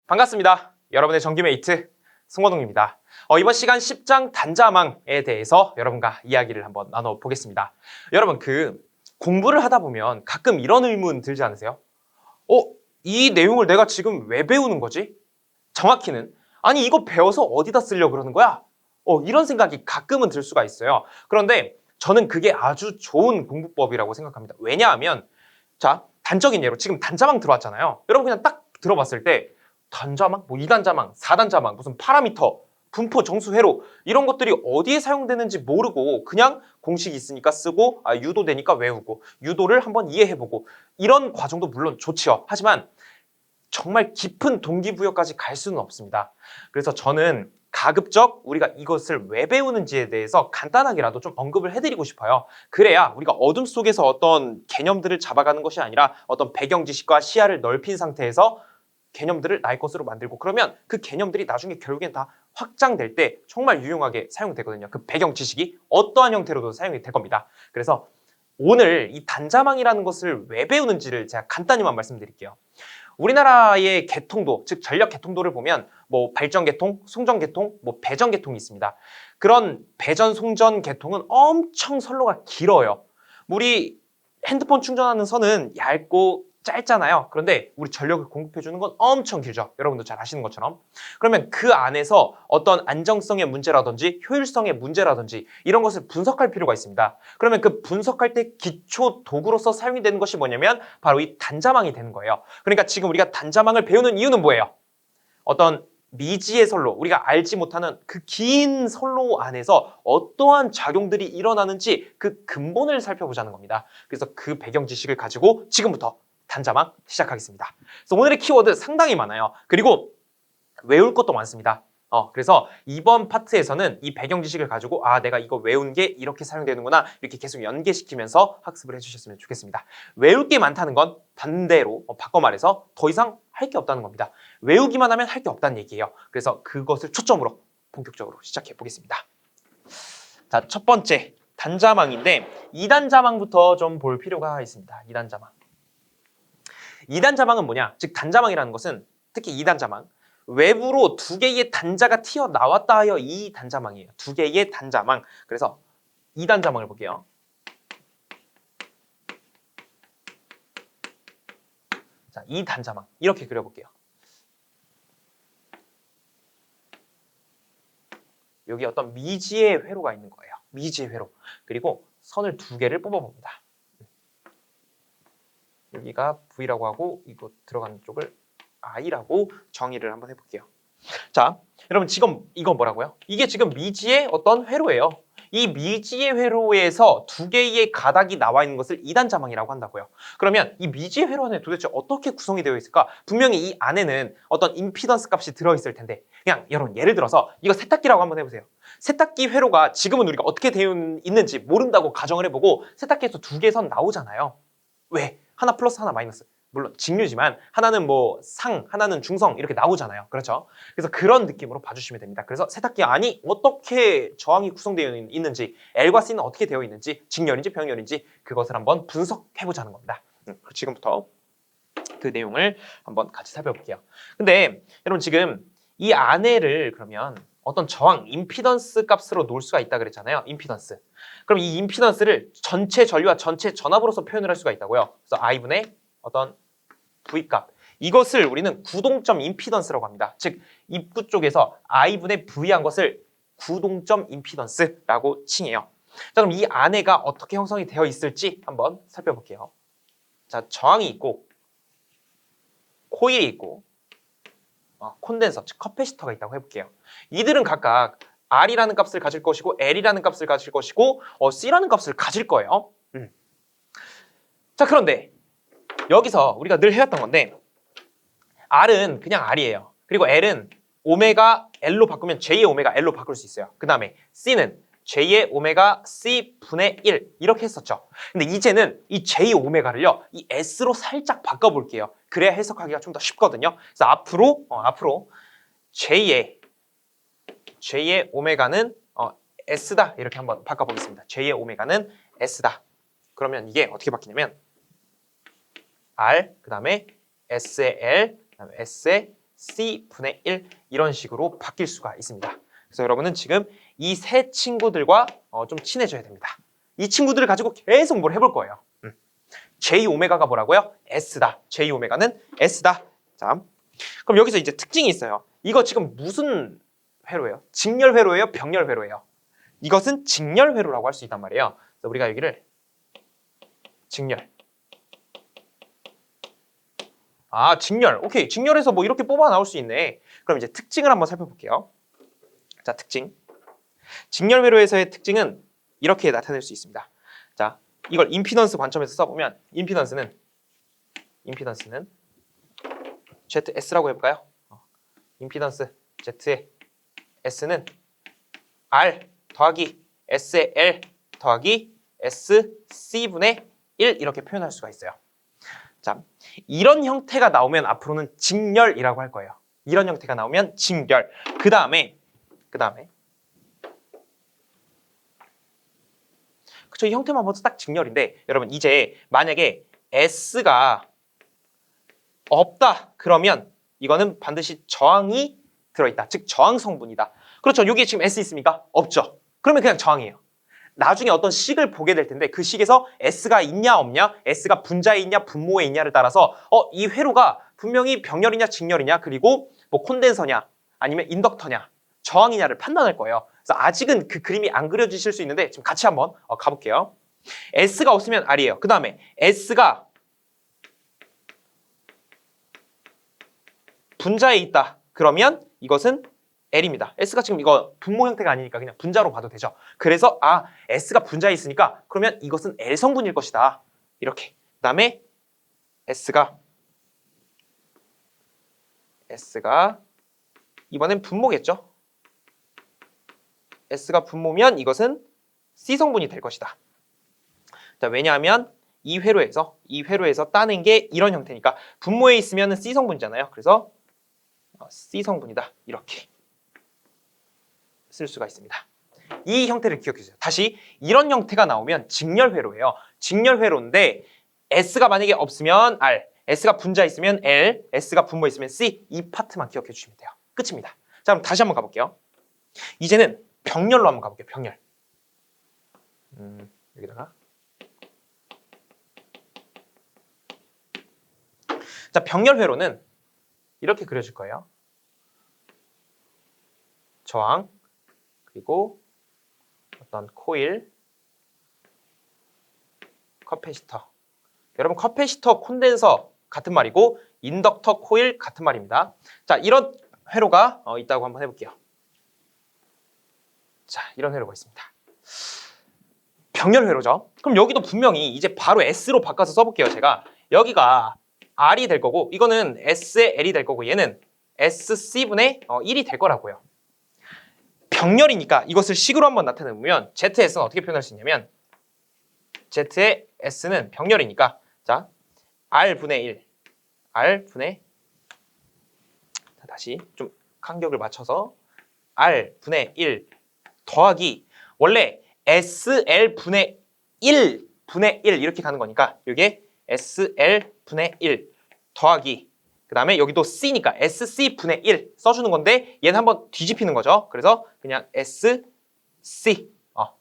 반갑습니다. 여러분의 정규메이트 승호동입니다. 이번 시간 10장 단자망에 대해서 여러분과 이야기를 한번 나눠보겠습니다. 여러분 공부를 하다 보면 가끔 이런 의문 들지 않으세요? 이 내용을 내가 지금 왜 배우는 거지? 정확히는 아니 이거 배워서 어디다 쓰려고 그러는 거야? 이런 생각이 가끔은 들 수가 있어요. 그런데 저는 그게 아주 좋은 공부법이라고 생각합니다. 왜냐하면 자, 단적인 예로 지금 단자망 들어왔잖아요. 여러분 그냥 딱 들어봤을 때 단자망, 뭐 2단자망, 4단자망, 무슨 파라미터, 분포, 정수, 회로 이런 것들이 어디에 사용되는지 모르고 그냥 공식이 있으니까 쓰고 유도되니까 외우고 유도를 한번 이해해보고 이런 과정도 물론 좋지요. 하지만 정말 깊은 동기부여까지 갈 수는 없습니다. 그래서 저는 가급적 우리가 이것을 왜 배우는지에 대해서 간단하게라도 좀 언급을 해드리고 싶어요. 그래야 우리가 어둠 속에서 어떤 개념들을 잡아가는 것이 아니라 어떤 배경 지식과 시야를 넓힌 상태에서 개념들을 나의 것으로 만들고 그러면 그 개념들이 나중에 결국엔 다 확장될 때 정말 유용하게 사용되거든요. 그 배경 지식이 어떠한 형태로도 사용이 될 겁니다. 그래서 오늘 이 단자망이라는 것을 왜 배우는지를 제가 간단히만 말씀드릴게요. 우리나라의 계통도, 즉 전력 계통도를 보면 뭐 발전 계통, 송전 계통, 뭐 배전 계통이 있습니다. 그런 배전, 송전 계통은 엄청 선로가 길어요. 우리 핸드폰 충전하는 선은 얇고 짧잖아요. 그런데 우리 전력을 공급해주는 건 엄청 길죠. 여러분도 잘 아시는 것처럼. 그러면 그 안에서 어떤 안정성의 문제라든지 효율성의 문제라든지 이런 것을 분석할 필요가 있습니다. 그러면 그 분석할 때 기초 도구로서 사용이 되는 것이 뭐냐면 바로 이 단자망이 되는 거예요. 그러니까 지금 우리가 단자망을 배우는 이유는 뭐예요? 어떤 미지의 선로, 우리가 알지 못하는 그 긴 선로 안에서 어떠한 작용들이 일어나는지 그 근본을 살펴보자는 겁니다. 그래서 그 배경 지식을 가지고 지금부터 단자망 시작하겠습니다. 그래서 오늘의 키워드 상당히 많아요. 그리고 외울 것도 많습니다. 그래서 이번 파트에서는 이 배경 지식을 가지고 내가 이거 외운 게 이렇게 사용되는구나 이렇게 계속 연계시키면서 학습을 해주셨으면 좋겠습니다. 외울 게 많다는 건 반대로 바꿔 말해서 더 이상 할 게 없다는 겁니다. 외우기만 하면 할 게 없다는 얘기예요. 그래서 그것을 초점으로 본격적으로 시작해 보겠습니다. 자, 첫 번째 단자망인데 2단자망부터 좀 볼 필요가 있습니다. 2단자망. 2단자망은 뭐냐? 즉 단자망이라는 것은 특히 2단자망 외부로 두 개의 단자가 튀어나왔다 하여 이 단자망이에요. 두 개의 단자망. 그래서 2단자망을 볼게요. 자, 2단자망 이렇게 그려볼게요. 여기 어떤 미지의 회로가 있는 거예요. 미지의 회로. 그리고 선을 두 개를 뽑아봅니다. 여기가 V라고 하고 이거 들어가는 쪽을 I라고 정의를 한번 해볼게요. 자, 여러분 지금 이거 뭐라고요? 이게 지금 미지의 어떤 회로예요. 이 미지의 회로에서 두 개의 가닥이 나와 있는 것을 2단자망이라고 한다고요. 그러면 이 미지의 회로 안에 도대체 어떻게 구성이 되어 있을까? 분명히 이 안에는 어떤 임피던스 값이 들어있을 텐데 그냥 여러분 예를 들어서 이거 세탁기라고 한번 해보세요. 세탁기 회로가 지금은 우리가 어떻게 되어 있는지 모른다고 가정을 해보고 세탁기에서 두 개의 선 나오잖아요. 왜? 하나 플러스 하나 마이너스. 물론 직류지만 하나는 뭐 상, 하나는 중성 이렇게 나오잖아요. 그렇죠? 그래서 그런 느낌으로 봐주시면 됩니다. 그래서 세탁기 안이 어떻게 저항이 구성되어 있는지 L과 C는 어떻게 되어 있는지 직렬인지 병렬인지 그것을 한번 분석해보자는 겁니다. 지금부터 그 내용을 한번 같이 살펴볼게요. 근데 여러분 지금 이 안에를 그러면 어떤 저항, 임피던스 값으로 놓을 수가 있다 그랬잖아요. 임피던스. 그럼 이 임피던스를 전체 전류와 전체 전압으로서 표현을 할 수가 있다고요. 그래서 I분의 어떤 V값. 이것을 우리는 구동점 임피던스라고 합니다. 즉 입구 쪽에서 I분의 V한 것을 구동점 임피던스라고 칭해요. 자, 그럼 이 안에가 어떻게 형성이 되어 있을지 한번 살펴볼게요. 자, 저항이 있고 코일이 있고 콘덴서, 즉 커패시터가 있다고 해볼게요. 이들은 각각 R이라는 값을 가질 것이고 L이라는 값을 가질 것이고 C라는 값을 가질 거예요. 자, 그런데 여기서 우리가 늘 해왔던 건데 R은 그냥 R이에요. 그리고 L은 오메가 L로 바꾸면 J의 오메가 L로 바꿀 수 있어요. 그 다음에 C는 J의 오메가 C 분의 1 이렇게 했었죠. 근데 이제는 이 J 오메가를요 이 S로 살짝 바꿔볼게요. 그래야 해석하기가 좀 더 쉽거든요. 그래서 앞으로 J의 오메가는 S다 이렇게 한번 바꿔보겠습니다. J의 오메가는 S다. 그러면 이게 어떻게 바뀌냐면 R 그 다음에 S의 L 그 다음에 S의 C분의 1 이런 식으로 바뀔 수가 있습니다. 그래서 여러분은 지금 이 세 친구들과 좀 친해져야 됩니다. 이 친구들을 가지고 계속 뭘 해볼 거예요. J 오메가가 뭐라고요? S다. J 오메가는 S다. 자, 그럼 여기서 이제 특징이 있어요. 이거 지금 무슨 회로예요? 직렬 회로예요? 병렬 회로예요? 이것은 직렬 회로라고 할 수 있단 말이에요. 그래서 우리가 여기를 직렬. 아, 직렬. 오케이. 직렬에서 뭐 이렇게 뽑아 나올 수 있네. 그럼 이제 특징을 한번 살펴볼게요. 자, 특징. 직렬 회로에서의 특징은 이렇게 나타낼 수 있습니다. 자, 이걸 임피던스 관점에서 써보면 임피던스는 ZS라고 해볼까요? 임피던스 Z의 S는 R 더하기 S의 L 더하기 SC분의 1 이렇게 표현할 수가 있어요. 자, 이런 형태가 나오면 앞으로는 직렬이라고 할 거예요. 이런 형태가 나오면 직렬. 그 다음에 그쵸, 이 형태만 봐도 딱 직렬인데 여러분 이제 만약에 S가 없다 그러면 이거는 반드시 저항이 들어있다. 즉 저항 성분이다. 그렇죠. 여기에 지금 S 있습니까? 없죠. 그러면 그냥 저항이에요. 나중에 어떤 식을 보게 될 텐데 그 식에서 S가 있냐 없냐, S가 분자에 있냐 분모에 있냐를 따라서 이 회로가 분명히 병렬이냐 직렬이냐 그리고 뭐 콘덴서냐 아니면 인덕터냐 저항이냐를 판단할 거예요. 그래서 아직은 그 그림이 안 그려지실 수 있는데 지금 같이 한번 가볼게요. S가 없으면 R이에요. 그 다음에 S가 분자에 있다. 그러면 이것은 L입니다. S가 지금 이거 분모 형태가 아니니까 그냥 분자로 봐도 되죠. 그래서 S가 분자에 있으니까 그러면 이것은 L 성분일 것이다. 이렇게. 그 다음에 S가 이번엔 분모겠죠. S가 분모면 이것은 C 성분이 될 것이다. 자, 왜냐하면 이 회로에서 따는 게 이런 형태니까 분모에 있으면 C 성분이잖아요. 그래서 C 성분이다. 이렇게 쓸 수가 있습니다. 이 형태를 기억해 주세요. 다시 이런 형태가 나오면 직렬 회로예요. 직렬 회로인데 S가 만약에 없으면 R, S가 분자에 있으면 L, S가 분모에 있으면 C 이 파트만 기억해 주시면 돼요. 끝입니다. 자, 그럼 다시 한번 가볼게요. 이제는 병렬로 한번 가볼게요. 병렬. 여기다가 자, 병렬 회로는 이렇게 그려질 거예요. 저항 그리고 어떤 코일, 커패시터. 여러분 커패시터, 콘덴서 같은 말이고 인덕터, 코일 같은 말입니다. 자, 이런 회로가 있다고 한번 해볼게요. 자, 이런 회로가 있습니다. 병렬 회로죠. 그럼 여기도 분명히 이제 바로 S로 바꿔서 써볼게요. 제가 여기가 R이 될 거고 이거는 S의 L이 될 거고 얘는 SC분의 1이 될 거라고요. 병렬이니까 이것을 식으로 한번 나타내보면 ZS는 어떻게 표현할 수 있냐면 Z의 S는 병렬이니까 자 R분의 1 R분의 자, 다시 좀 간격을 맞춰서 R분의 1 더하기 원래 SL분의 1분의 1 이렇게 가는 거니까 이게 SL분의 1 더하기 그 다음에 여기도 C니까 SC분의 1 써주는 건데 얘는 한번 뒤집히는 거죠. 그래서 그냥 SC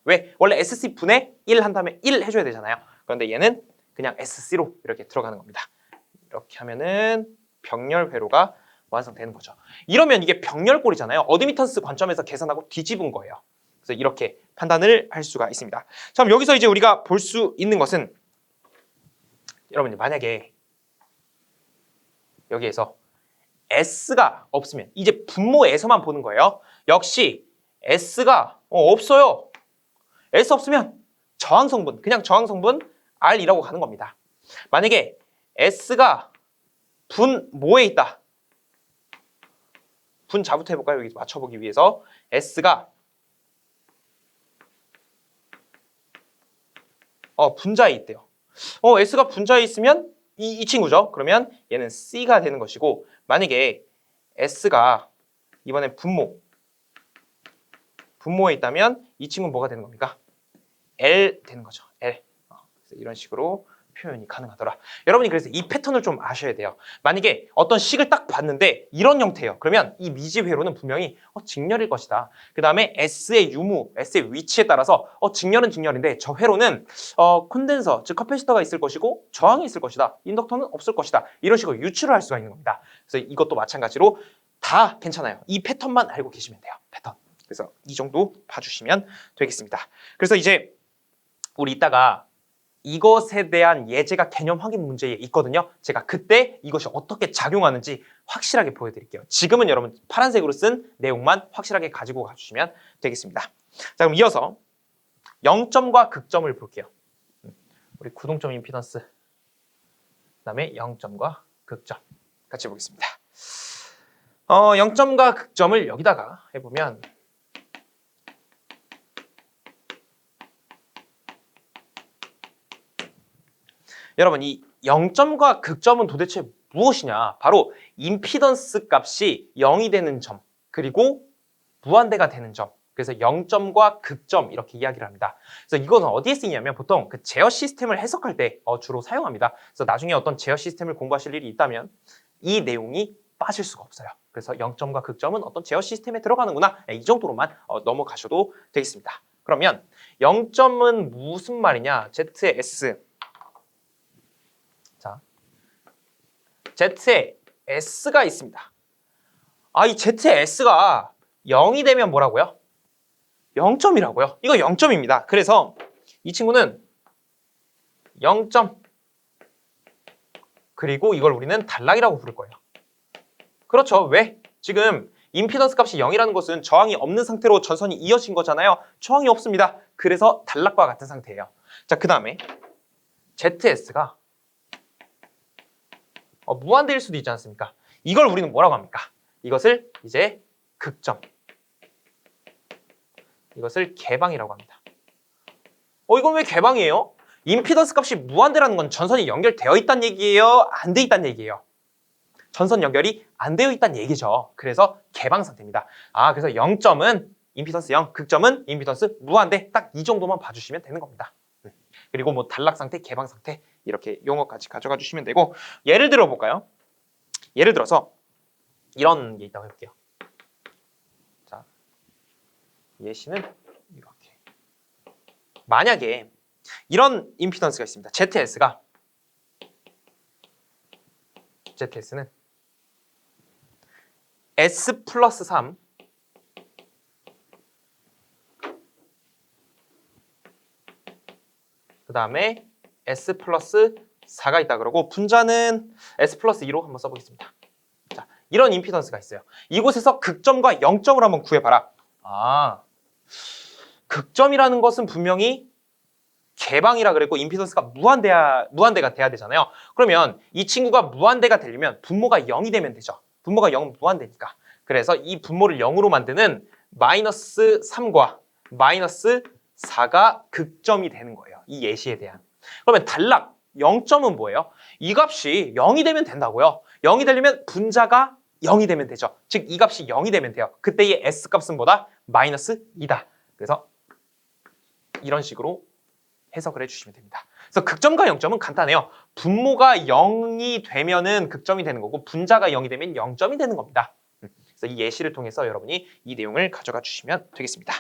왜? 원래 SC분의 1 한 다음에 1 해줘야 되잖아요. 그런데 얘는 그냥 SC로 이렇게 들어가는 겁니다. 이렇게 하면은 병렬 회로가 완성되는 거죠. 이러면 이게 병렬꼴이잖아요. 어드미턴스 관점에서 계산하고 뒤집은 거예요. 그래서 이렇게 판단을 할 수가 있습니다. 자, 그럼 여기서 이제 우리가 볼 수 있는 것은 여러분들 만약에 여기에서 S가 없으면 이제 분모에서만 보는 거예요. 역시 S가 없어요. S 없으면 저항성분, 그냥 저항성분 R이라고 가는 겁니다. 만약에 S가 분모에 있다. 분자부터 해볼까요? 여기 맞춰보기 위해서 S가 분자에 있대요. S가 분자에 있으면 이 친구죠. 그러면 얘는 C가 되는 것이고 만약에 S가 이번엔 분모에 있다면 이 친구는 뭐가 되는 겁니까? L 되는 거죠. L. 그래서 이런 식으로 표현이 가능하더라. 여러분이 그래서 이 패턴을 좀 아셔야 돼요. 만약에 어떤 식을 딱 봤는데 이런 형태예요. 그러면 이 미지 회로는 분명히 직렬일 것이다. 그 다음에 S의 유무, S의 위치에 따라서 직렬은 직렬인데 저 회로는 콘덴서, 즉 커패시터가 있을 것이고 저항이 있을 것이다. 인덕터는 없을 것이다. 이런 식으로 유추를 할 수가 있는 겁니다. 그래서 이것도 마찬가지로 다 괜찮아요. 이 패턴만 알고 계시면 돼요. 패턴. 그래서 이 정도 봐주시면 되겠습니다. 그래서 이제 우리 이따가 이것에 대한 예제가 개념 확인 문제에 있거든요. 제가 그때 이것이 어떻게 작용하는지 확실하게 보여드릴게요. 지금은 여러분 파란색으로 쓴 내용만 확실하게 가지고 가주시면 되겠습니다. 자, 그럼 이어서 0점과 극점을 볼게요. 우리 구동점 임피던스, 그 다음에 0점과 극점 같이 보겠습니다. 0점과 극점을 여기다가 해보면 여러분 이 0점과 극점은 도대체 무엇이냐? 바로 임피던스 값이 0이 되는 점, 그리고 무한대가 되는 점. 그래서 0점과 극점 이렇게 이야기를 합니다. 그래서 이거는 어디에 쓰이냐면 보통 그 제어 시스템을 해석할 때 주로 사용합니다. 그래서 나중에 어떤 제어 시스템을 공부하실 일이 있다면 이 내용이 빠질 수가 없어요. 그래서 0점과 극점은 어떤 제어 시스템에 들어가는구나. 이 정도로만 넘어가셔도 되겠습니다. 그러면 0점은 무슨 말이냐? ZS. 자, Z에 S가 있습니다. 이 ZS가 0이 되면 뭐라고요? 0점이라고요. 이거 0점입니다. 그래서 이 친구는 0점. 그리고 이걸 우리는 단락이라고 부를 거예요. 그렇죠. 왜? 지금 임피던스 값이 0이라는 것은 저항이 없는 상태로 전선이 이어진 거잖아요. 저항이 없습니다. 그래서 단락과 같은 상태예요. 자, 그 다음에 ZS가 무한대일 수도 있지 않습니까? 이걸 우리는 뭐라고 합니까? 이것을 이제 극점. 이것을 개방이라고 합니다. 이건 왜 개방이에요? 임피던스 값이 무한대라는 건 전선이 연결되어 있다는 얘기예요? 안 돼 있다는 얘기예요? 전선 연결이 안 되어 있다는 얘기죠. 그래서 개방 상태입니다. 그래서 0점은 임피던스 0, 극점은 임피던스 무한대. 딱 이 정도만 봐주시면 되는 겁니다. 그리고 뭐 단락 상태, 개방 상태 이렇게 용어까지 가져가 주시면 되고, 예를 들어 볼까요? 예를 들어서 이런 게 있다고 해볼게요. 자, 예시는 이렇게. 만약에 이런 임피던스가 있습니다. ZS는 S 플러스 3 그 다음에 S 플러스 4가 있다 그러고 분자는 S 플러스 2로 한번 써보겠습니다. 자, 이런 임피던스가 있어요. 이곳에서 극점과 0점을 한번 구해봐라. 극점이라는 것은 분명히 개방이라 그랬고 임피던스가 무한대가 돼야 되잖아요. 그러면 이 친구가 무한대가 되려면 분모가 0이 되면 되죠. 분모가 0은 무한대니까. 그래서 이 분모를 0으로 만드는 마이너스 3과 마이너스 4가 극점이 되는 거예요. 이 예시에 대한. 그러면 단락 0점은 뭐예요? 이 값이 0이 되면 된다고요. 0이 되려면 분자가 0이 되면 되죠. 즉 이 값이 0이 되면 돼요. 그때의 S값은 뭐다? 마이너스 2다. 그래서 이런 식으로 해석을 해주시면 됩니다. 그래서 극점과 0점은 간단해요. 분모가 0이 되면은 극점이 되는 거고 분자가 0이 되면 0점이 되는 겁니다. 그래서 이 예시를 통해서 여러분이 이 내용을 가져가 주시면 되겠습니다.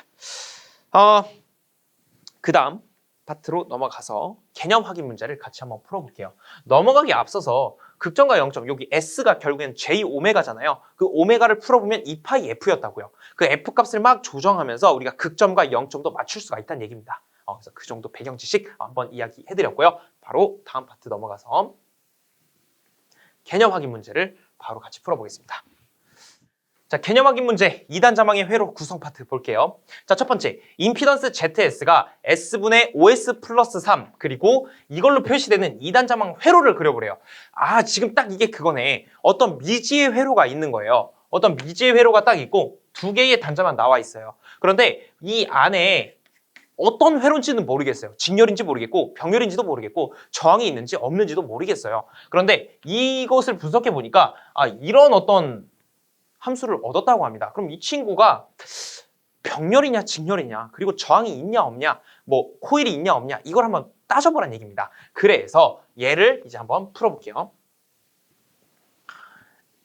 그 다음 파트로 넘어가서 개념 확인 문제를 같이 한번 풀어볼게요. 넘어가기 앞서서 극점과 0점, 여기 S가 결국엔 J 오메가잖아요. 그 오메가를 풀어보면 2파이 F였다고요. 그 F 값을 막 조정하면서 우리가 극점과 0점도 맞출 수가 있다는 얘기입니다. 그래서 그 정도 배경 지식 한번 이야기해드렸고요. 바로 다음 파트 넘어가서 개념 확인 문제를 바로 같이 풀어보겠습니다. 자, 개념 확인 문제 2단 자망의 회로 구성 파트 볼게요. 자, 첫 번째, 임피던스 ZS가 S분의 OS 플러스 3 그리고 이걸로 표시되는 2단 자망 회로를 그려보래요. 지금 딱 이게 그거네. 어떤 미지의 회로가 있는 거예요. 어떤 미지의 회로가 딱 있고 두 개의 단자만 나와 있어요. 그런데 이 안에 어떤 회로인지는 모르겠어요. 직렬인지 모르겠고 병렬인지도 모르겠고 저항이 있는지 없는지도 모르겠어요. 그런데 이것을 분석해 보니까 이런 어떤 함수를 얻었다고 합니다. 그럼 이 친구가 병렬이냐 직렬이냐 그리고 저항이 있냐 없냐 뭐 코일이 있냐 없냐 이걸 한번 따져보라는 얘기입니다. 그래서 얘를 이제 한번 풀어볼게요.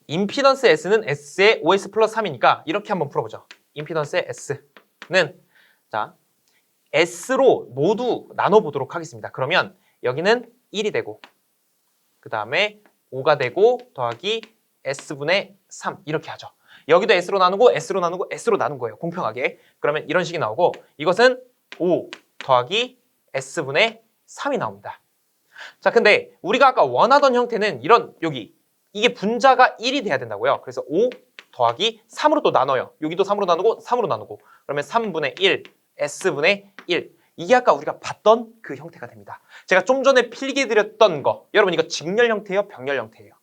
임피던스 S는 S의 OS 플러스 3이니까 이렇게 한번 풀어보죠. 임피던스의 S는 자 S로 모두 나눠보도록 하겠습니다. 그러면 여기는 1이 되고 그 다음에 5가 되고 더하기 S분의 3 이렇게 하죠. 여기도 S로 나누고 S로 나누고 S로 나눈 거예요. 공평하게. 그러면 이런 식이 나오고 이것은 5 더하기 S분의 3이 나옵니다. 자, 근데 우리가 아까 원하던 형태는 이런 여기 이게 분자가 1이 돼야 된다고요. 그래서 5 더하기 3으로 또 나눠요. 여기도 3으로 나누고 3으로 나누고 그러면 3분의 1 S분의 1 이게 아까 우리가 봤던 그 형태가 됩니다. 제가 좀 전에 필기해드렸던 거 여러분 이거 직렬 형태예요? 병렬 형태예요?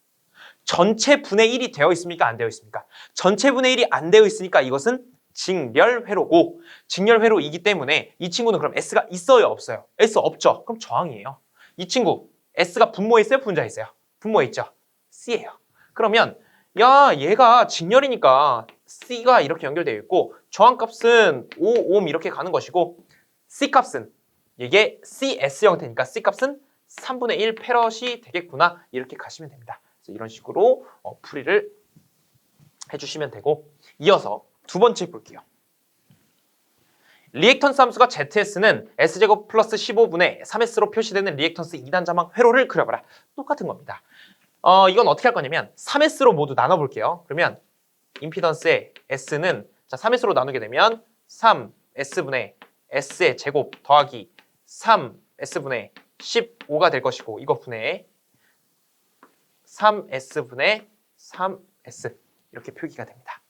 전체 분의 1이 되어 있습니까? 안 되어 있습니까? 전체 분의 1이 안 되어 있으니까 이것은 직렬회로고 직렬회로이기 때문에 이 친구는 그럼 S가 있어요? 없어요? S 없죠? 그럼 저항이에요. 이 친구 S가 분모에 있어요? 분자에 있어요? 분모에 있죠? C예요. 그러면 야 얘가 직렬이니까 C가 이렇게 연결되어 있고 저항값은 5옴 이렇게 가는 것이고 C값은 이게 CS 형태니까 C값은 3분의 1 페럿이 되겠구나 이렇게 가시면 됩니다. 그래서 이런 식으로 풀이를 해주시면 되고 이어서 두 번째 볼게요. 리액턴스 함수가 ZS는 S제곱 플러스 15분의 3S로 표시되는 리액턴스 2단 자망 회로를 그려봐라. 똑같은 겁니다. 이건 어떻게 할 거냐면 3S로 모두 나눠볼게요. 그러면 임피던스의 S는 자 3S로 나누게 되면 3S분의 S의 제곱 더하기 3S분의 15가 될 것이고 이거 분의 3S분의 3S 이렇게 표기가 됩니다.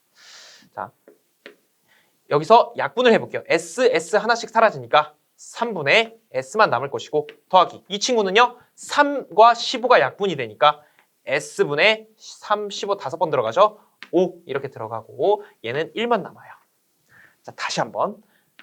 자, 여기서 약분을 해볼게요. S 하나씩 사라지니까 3분의 S만 남을 것이고 더하기 이 친구는요 3과 15가 약분이 되니까 S분의 3, 15 5번 들어가죠. 5 이렇게 들어가고 얘는 1만 남아요. 자, 다시 한번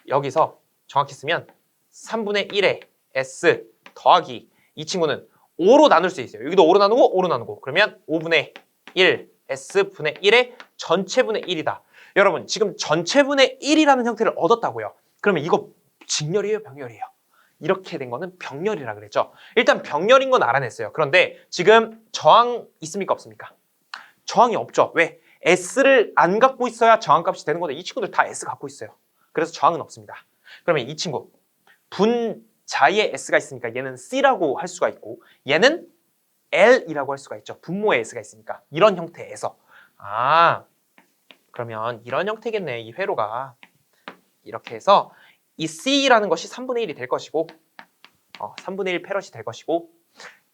여기서 정확히 쓰면 3분의 1의 S 더하기 이 친구는 5로 나눌 수 있어요. 여기도 5로 나누고 5로 나누고 그러면 5분의 1 S분의 1의 전체분의 1이다. 여러분 지금 전체분의 1이라는 형태를 얻었다고요. 그러면 이거 직렬이에요? 병렬이에요? 이렇게 된 거는 병렬이라 그랬죠. 일단 병렬인 건 알아냈어요. 그런데 지금 저항 있습니까? 없습니까? 저항이 없죠. 왜? S를 안 갖고 있어야 저항값이 되는 건데 이 친구들 다 S 갖고 있어요. 그래서 저항은 없습니다. 그러면 이 친구 분자에 S가 있으니까 얘는 C라고 할 수가 있고 얘는 L이라고 할 수가 있죠. 분모에 S가 있으니까 이런 형태에서 그러면 이런 형태겠네. 이 회로가 이렇게 해서 이 C라는 것이 3분의 1이 될 것이고 3분의 1 페럿이 될 것이고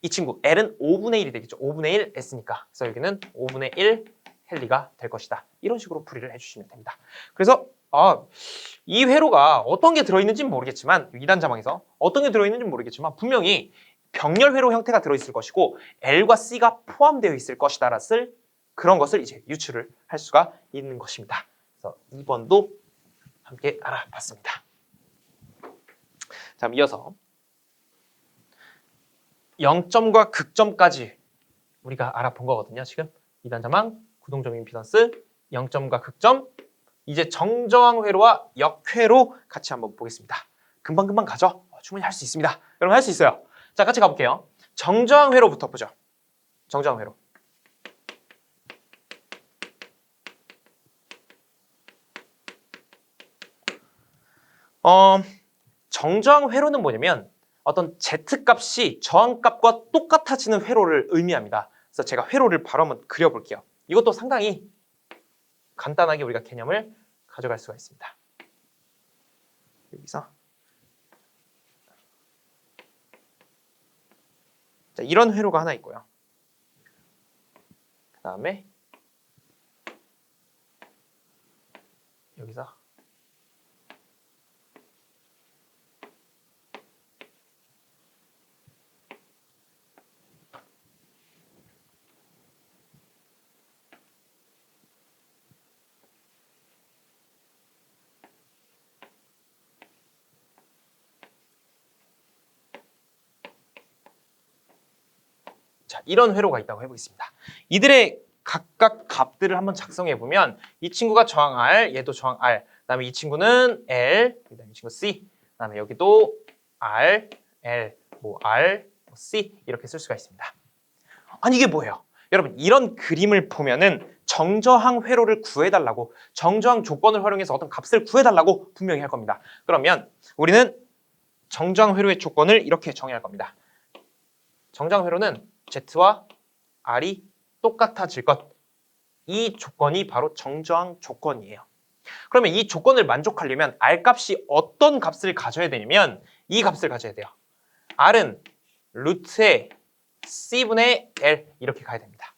이 친구 L은 5분의 1이 되겠죠. 5분의 1 S니까 그래서 여기는 5분의 1 헨리가 될 것이다. 이런 식으로 풀이를 해주시면 됩니다. 그래서 이 회로가 어떤 게 들어있는지는 모르겠지만 2단 자망에서 어떤 게 들어있는지는 모르겠지만 분명히 병렬 회로 형태가 들어있을 것이고 L과 C가 포함되어 있을 것이다라는 그런 것을 이제 유추를 할 수가 있는 것입니다. 그래서 2번도 함께 알아봤습니다. 자, 이어서 0점과 극점까지 우리가 알아본 거거든요. 지금 2단 자망, 구동점 임피던스, 0점과 극점, 이제 정저항 회로와 역회로 같이 한번 보겠습니다. 금방금방 가죠? 충분히 할 수 있습니다. 여러분 할 수 있어요. 자, 같이 가볼게요. 정저항 회로부터 보죠. 정저항 회로. 정저항 회로는 뭐냐면 어떤 Z값이 저항값과 똑같아지는 회로를 의미합니다. 그래서 제가 회로를 바로 한번 그려볼게요. 이것도 상당히 간단하게 우리가 개념을 가져갈 수가 있습니다. 여기서 자, 이런 회로가 하나 있고요. 그 다음에 여기서 자, 이런 회로가 있다고 해보겠습니다. 이들의 각각 값들을 한번 작성해 보면 이 친구가 저항 R, 얘도 저항 R, 그다음에 이 친구는 L, 그다음에 이 친구 C, 그다음에 여기도 R, L, 뭐 R, 뭐 C 이렇게 쓸 수가 있습니다. 아니 이게 뭐예요? 여러분 이런 그림을 보면은 정저항 회로를 구해달라고, 정저항 조건을 활용해서 어떤 값을 구해달라고 분명히 할 겁니다. 그러면 우리는 정저항 회로의 조건을 이렇게 정의할 겁니다. 정저항 회로는 Z와 R이 똑같아질 것. 이 조건이 바로 정저항 조건이에요. 그러면 이 조건을 만족하려면 R 값이 어떤 값을 가져야 되냐면 이 값을 가져야 돼요. R은 루트의 C분의 L 이렇게 가야 됩니다.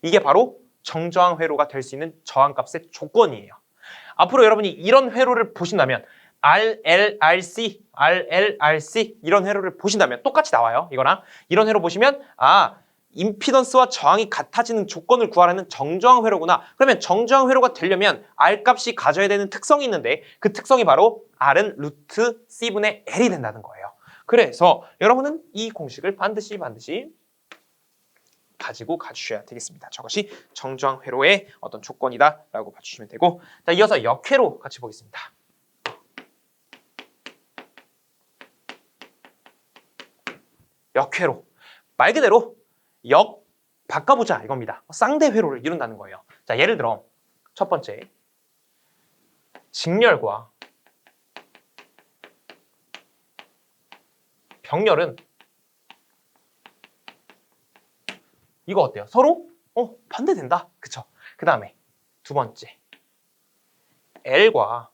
이게 바로 정저항 회로가 될 수 있는 저항값의 조건이에요. 앞으로 여러분이 이런 회로를 보신다면 RLRC, RLRC 이런 회로를 보신다면 똑같이 나와요. 이거랑 이런 회로 보시면 임피던스와 저항이 같아지는 조건을 구하라는 정저항 회로구나. 그러면 정저항 회로가 되려면 R 값이 가져야 되는 특성이 있는데 그 특성이 바로 R은 루트 C분의 L이 된다는 거예요. 그래서 여러분은 이 공식을 반드시 가지고 가주셔야 되겠습니다. 저것이 정저항 회로의 어떤 조건이다라고 봐주시면 되고, 자, 이어서 역회로 같이 보겠습니다. 역회로 말 그대로 역 바꿔보자 이겁니다. 쌍대 회로를 이룬다는 거예요. 자, 예를 들어 첫 번째 직렬과 병렬은 이거 어때요? 서로 반대된다. 그쵸? 그 다음에 두 번째 L과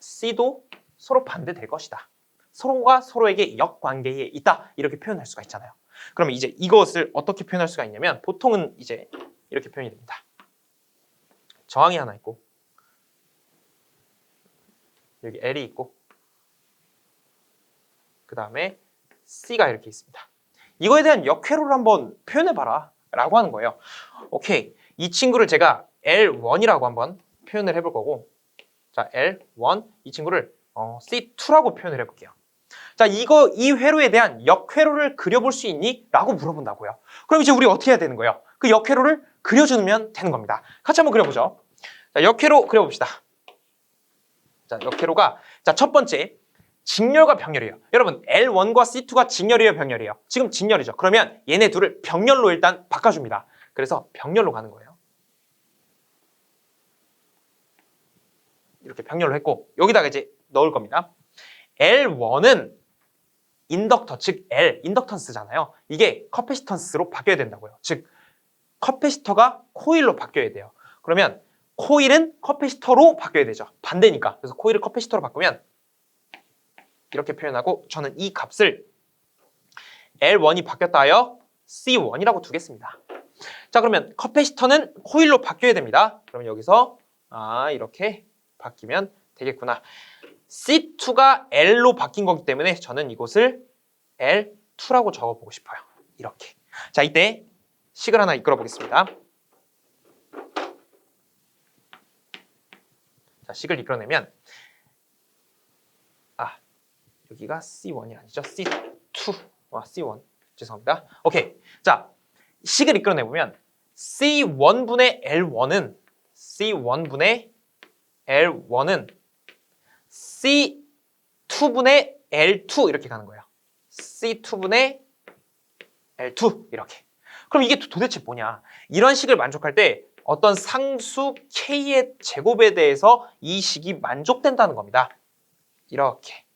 C도 서로 반대될 것이다. 서로가 서로에게 역관계에 있다. 이렇게 표현할 수가 있잖아요. 그러면 이제 이것을 어떻게 표현할 수가 있냐면 보통은 이제 이렇게 표현이 됩니다. 저항이 하나 있고 여기 L이 있고 그 다음에 C가 이렇게 있습니다. 이거에 대한 역회로를 한번 표현해봐라 라고 하는 거예요. 오케이, 이 친구를 제가 L1이라고 한번 표현을 해볼 거고, 자, L1 이 친구를 C2라고 표현을 해볼게요. 자, 이 회로에 대한 역회로를 그려볼 수 있니? 라고 물어본다고요. 그럼 이제 우리 어떻게 해야 되는 거예요? 그 역회로를 그려주면 되는 겁니다. 같이 한번 그려보죠. 자, 역회로 그려봅시다. 자, 역회로가 첫 번째 직렬과 병렬이에요. 여러분 L1과 C2가 직렬이에요, 병렬이에요? 지금 직렬이죠. 그러면 얘네 둘을 병렬로 일단 바꿔줍니다. 그래서 병렬로 가는 거예요. 이렇게 병렬로 했고 여기다가 이제 넣을 겁니다. L1은 인덕터, 즉 L, 인덕턴스잖아요. 이게 커패시턴스로 바뀌어야 된다고요. 즉 커패시터가 코일로 바뀌어야 돼요. 그러면 코일은 커패시터로 바뀌어야 되죠. 반대니까. 그래서 코일을 커패시터로 바꾸면 이렇게 표현하고 저는 이 값을 L1이 바뀌었다 하여 C1이라고 두겠습니다. 자, 그러면 커패시터는 코일로 바뀌어야 됩니다. 그러면 여기서 이렇게 바뀌면 되겠구나. C2가 L로 바뀐 거기 때문에 저는 이곳을 L2라고 적어보고 싶어요. 이렇게. 자, 이때 식을 하나 이끌어 보겠습니다. 자, 식을 이끌어내면 여기가 C1이 아니죠. C2. C1. 죄송합니다. 오케이. 자, 식을 이끌어내보면 C1분의 L1은 C2분의 L2 이렇게 가는 거예요. C2분의 L2 이렇게. 그럼 이게 도대체 뭐냐? 이런 식을 만족할 때 어떤 상수 K의 제곱에 대해서 이 식이 만족된다는 겁니다. 이렇게.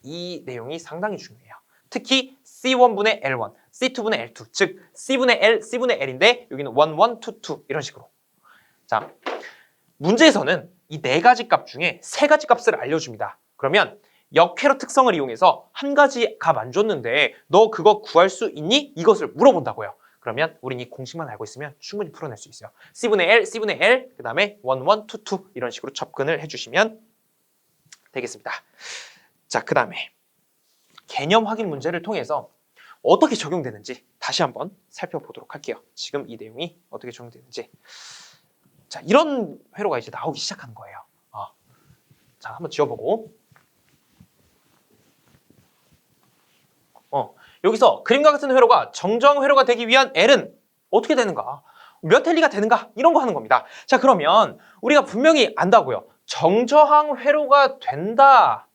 이 내용이 상당히 중요해요. 특히 C1분의 L1, C2분의 L2, 즉 C분의 L, C분의 L인데 여기는 1, 1, 2, 2 이런 식으로. 자, 문제에서는 이 네 가지 값 중에 세 가지 값을 알려줍니다. 그러면 역회로 특성을 이용해서 한 가지 값 안 줬는데 너 그거 구할 수 있니? 이것을 물어본다고요. 그러면 우린 이 공식만 알고 있으면 충분히 풀어낼 수 있어요. C분의 L, C분의 L, 그 다음에 1, 1, 2, 2 이런 식으로 접근을 해주시면 되겠습니다. 자, 그 다음에 개념 확인 문제를 통해서 어떻게 적용되는지 다시 한번 살펴보도록 할게요. 지금 이 내용이 어떻게 적용되는지. 자, 이런 회로가 이제 나오기 시작하는 거예요. 자, 한번 지워보고. 여기서 그림과 같은 회로가 정저항 회로가 되기 위한 L은 어떻게 되는가? 몇 헬리가 되는가 이런 거 하는 겁니다. 자, 그러면 우리가 분명히 안다고요. 정저항 회로가 된다.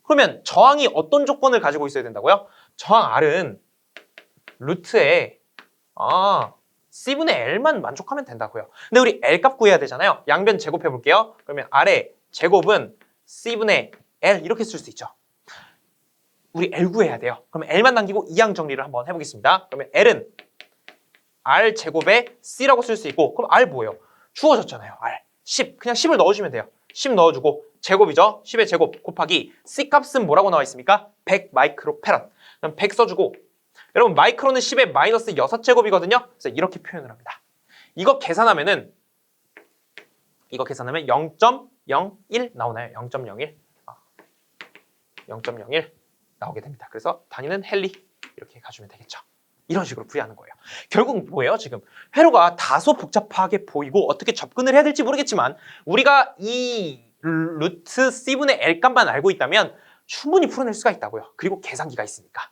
그러면 저항이 어떤 조건을 가지고 있어야 된다고요? 저항 R은 루트에 C분의 L만 만족하면 된다고요. 근데 우리 L 값 구해야 되잖아요. 양변 제곱해 볼게요. 그러면 R의 제곱은 C분의 L 이렇게 쓸 수 있죠. 우리 L 구해야 돼요. 그러면 L만 남기고 이항 정리를 한번 해보겠습니다. 그러면 L은 R 제곱에 C라고 쓸 수 있고, 그럼 R 뭐예요? 주어졌잖아요. R 10. 그냥 10을 넣어주면 돼요. 10 넣어주고 제곱이죠. 10의 제곱 곱하기 C 값은 뭐라고 나와 있습니까? 100 마이크로페럿. 그럼 100 써주고, 여러분 마이크로는 10의 마이너스 6제곱이거든요. 그래서 이렇게 표현을 합니다. 이거 계산하면 0.01 나오나요? 0.01 0.01 나오게 됩니다. 그래서 단위는 헬리 이렇게 가주면 되겠죠. 이런 식으로 부여하는 거예요. 결국 뭐예요? 지금 회로가 다소 복잡하게 보이고 어떻게 접근을 해야 될지 모르겠지만 우리가 이 루트 C분의 L 값만 알고 있다면 충분히 풀어낼 수가 있다고요. 그리고 계산기가 있으니까.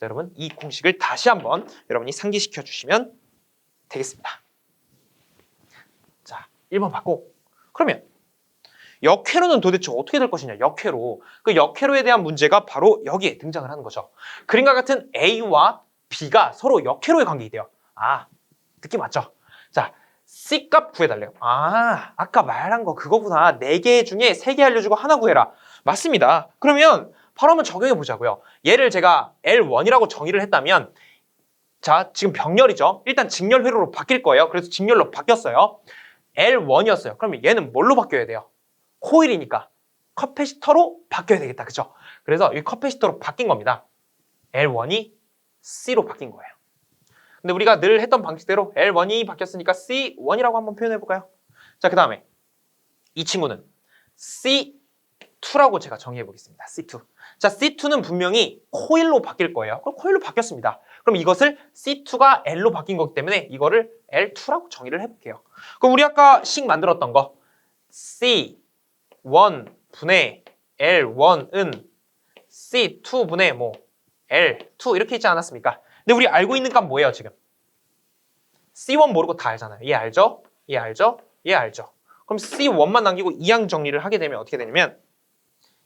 여러분 이 공식을 다시 한번 여러분이 상기시켜 주시면 되겠습니다. 자, 1번 받고, 그러면 역회로는 도대체 어떻게 될 것이냐? 역회로. 그 역회로에 대한 문제가 바로 여기에 등장을 하는 거죠. 그림과 같은 A와 B가 서로 역회로의 관계이돼요. 느낌 맞죠? 자, C 값 구해달래요. 아까 말한 거 그거구나. 4개 중에 3개 알려주고 하나 구해라. 맞습니다. 그러면 바로 한번 적용해 보자고요. 얘를 제가 L1이라고 정의를 했다면, 자, 지금 병렬이죠. 일단 직렬 회로로 바뀔 거예요. 그래서 직렬로 바뀌었어요. L1이었어요. 그러면 얘는 뭘로 바뀌어야 돼요? 코일이니까 커패시터로 바뀌어야 되겠다. 그죠? 그래서 이 커패시터로 바뀐 겁니다. L1이 C로 바뀐 거예요. 근데 우리가 늘 했던 방식대로 L1이 바뀌었으니까 C1이라고 한번 표현해 볼까요? 자, 그 다음에 이 친구는 C2라고 제가 정의해 보겠습니다. C2. 자, C2는 분명히 코일로 바뀔 거예요. 그럼 코일로 바뀌었습니다. 그럼 이것을 C2가 L로 바뀐 거기 때문에 이거를 L2라고 정의를 해볼게요. 그럼 우리 아까 식 만들었던 거 C1 분의 L1은 C2분의 L2 이렇게 있지 않았습니까? 근데 우리 알고 있는 값 뭐예요, 지금? C1 모르고 다 알잖아요. 얘 알죠? 얘 알죠? 얘 알죠? 그럼 C1만 남기고 이항 정리를 하게 되면 어떻게 되냐면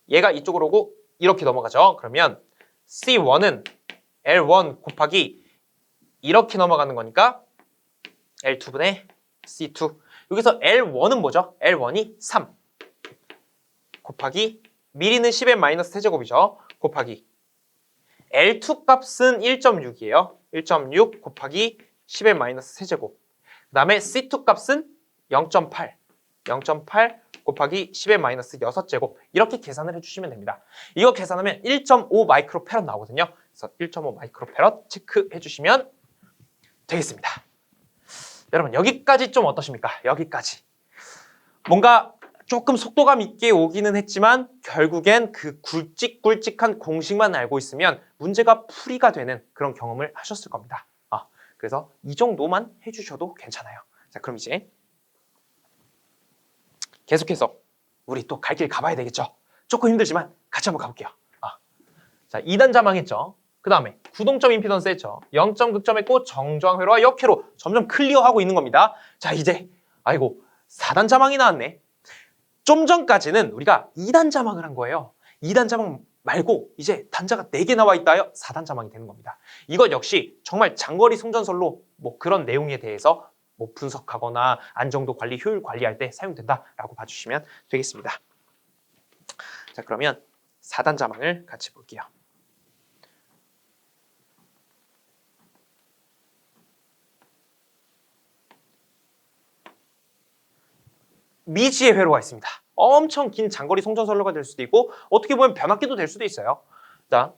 얘가 이쪽으로 오고 이렇게 넘어가죠. 그러면 C1은 L1 곱하기 이렇게 넘어가는 거니까 L2분의 C2. 여기서 L1은 뭐죠? L1이 3 곱하기 미리는 10의 마이너스 세제곱이죠. 곱하기 L2 값은 1.6이에요. 1.6 곱하기 10의 마이너스 세제곱. 그 다음에 C2 값은 0.8. 0.8 곱하기 10의 마이너스 6제곱. 이렇게 계산을 해주시면 됩니다. 이거 계산하면 1.5 마이크로페럿 나오거든요. 그래서 1.5 마이크로페럿 체크해 주시면 되겠습니다. 여러분 여기까지 좀 어떠십니까? 여기까지. 뭔가 조금 속도감 있게 오기는 했지만 결국엔 그 굵직굵직한 공식만 알고 있으면 문제가 풀이가 되는 그런 경험을 하셨을 겁니다. 그래서 이 정도만 해주셔도 괜찮아요. 자, 그럼 이제 계속해서 우리 또 갈 길 가봐야 되겠죠. 조금 힘들지만 같이 한번 가볼게요. 자, 2단 자망했죠. 그 다음에 구동점 임피던스 했죠. 0점 극점했고 정저항 회로와 역회로 점점 클리어하고 있는 겁니다. 자, 이제 4단 자망이 나왔네. 좀 전까지는 우리가 2단 자망을 한 거예요. 2단 자망 말고 이제 단자가 4개 나와 있다요. 4단 자망이 되는 겁니다. 이것 역시 정말 장거리 송전설로 그런 내용에 대해서 분석하거나 안정도 관리, 효율 관리할 때 사용된다라고 봐주시면 되겠습니다. 자, 그러면 4단 자망을 같이 볼게요. 미지의 회로가 있습니다. 엄청 긴 장거리 송전선로가 될 수도 있고 어떻게 보면 변압기도 될 수도 있어요. 자,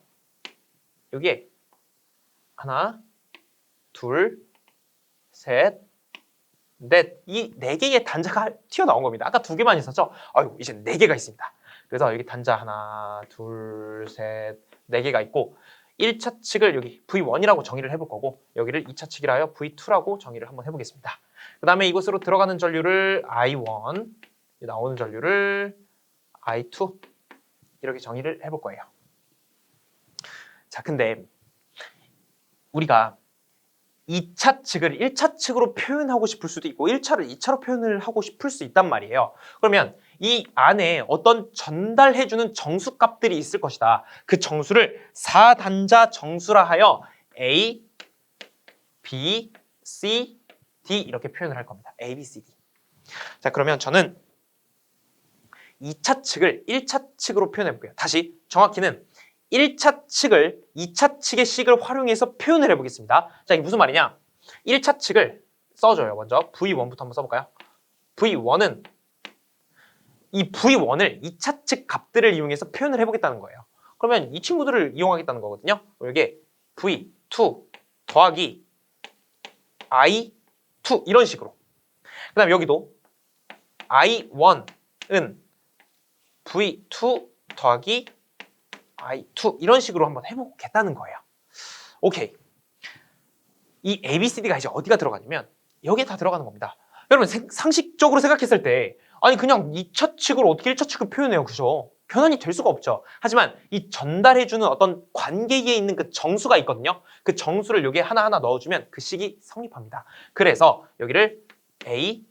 여기에 하나, 둘, 셋, 넷. 이 4개의 단자가 튀어나온 겁니다. 아까 2개만 있었죠? 이제 4개가 있습니다. 그래서 여기 단자 하나, 둘, 셋, 4개가 있고 1차 측을 여기 V1이라고 정의를 해볼 거고 여기를 2차 측이라 하여 V2라고 정의를 한번 해보겠습니다. 그 다음에 이곳으로 들어가는 전류를 I1, 나오는 전류를 I2 이렇게 정의를 해볼 거예요. 자, 근데 우리가 2차 측을 1차 측으로 표현하고 싶을 수도 있고 1차를 2차로 표현을 하고 싶을 수 있단 말이에요. 그러면 이 안에 어떤 전달해주는 정수값들이 있을 것이다. 그 정수를 4단자 정수라 하여 A, B, C, D 이렇게 표현을 할 겁니다. A, B, C, D. 자, 그러면 저는 2차 측을 1차 측으로 표현해 볼게요. 다시 정확히는 1차 측을 2차 측의 식을 활용해서 표현을 해보겠습니다. 자, 이게 무슨 말이냐? 1차 측을 써줘요. 먼저 V1부터 한번 써볼까요? V1은 이 V1을 2차 측 값들을 이용해서 표현을 해보겠다는 거예요. 그러면 이 친구들을 이용하겠다는 거거든요. 이게 V2 더하기 I2 이런 식으로. 그 다음에 여기도 I1은 V2 더하기 I2 이런 식으로 한번 해보겠다는 거예요. 오케이. 이 ABCD가 이제 어디가 들어가냐면 여기에 다 들어가는 겁니다. 여러분 상식적으로 생각했을 때 아니 그냥 2차 측을 어떻게 1차 측을 표현해요. 그죠? 변환이 될 수가 없죠. 하지만 이 전달해주는 어떤 관계에 있는 그 정수가 있거든요. 그 정수를 여기에 하나하나 넣어주면 그 식이 성립합니다. 그래서 여기를 A,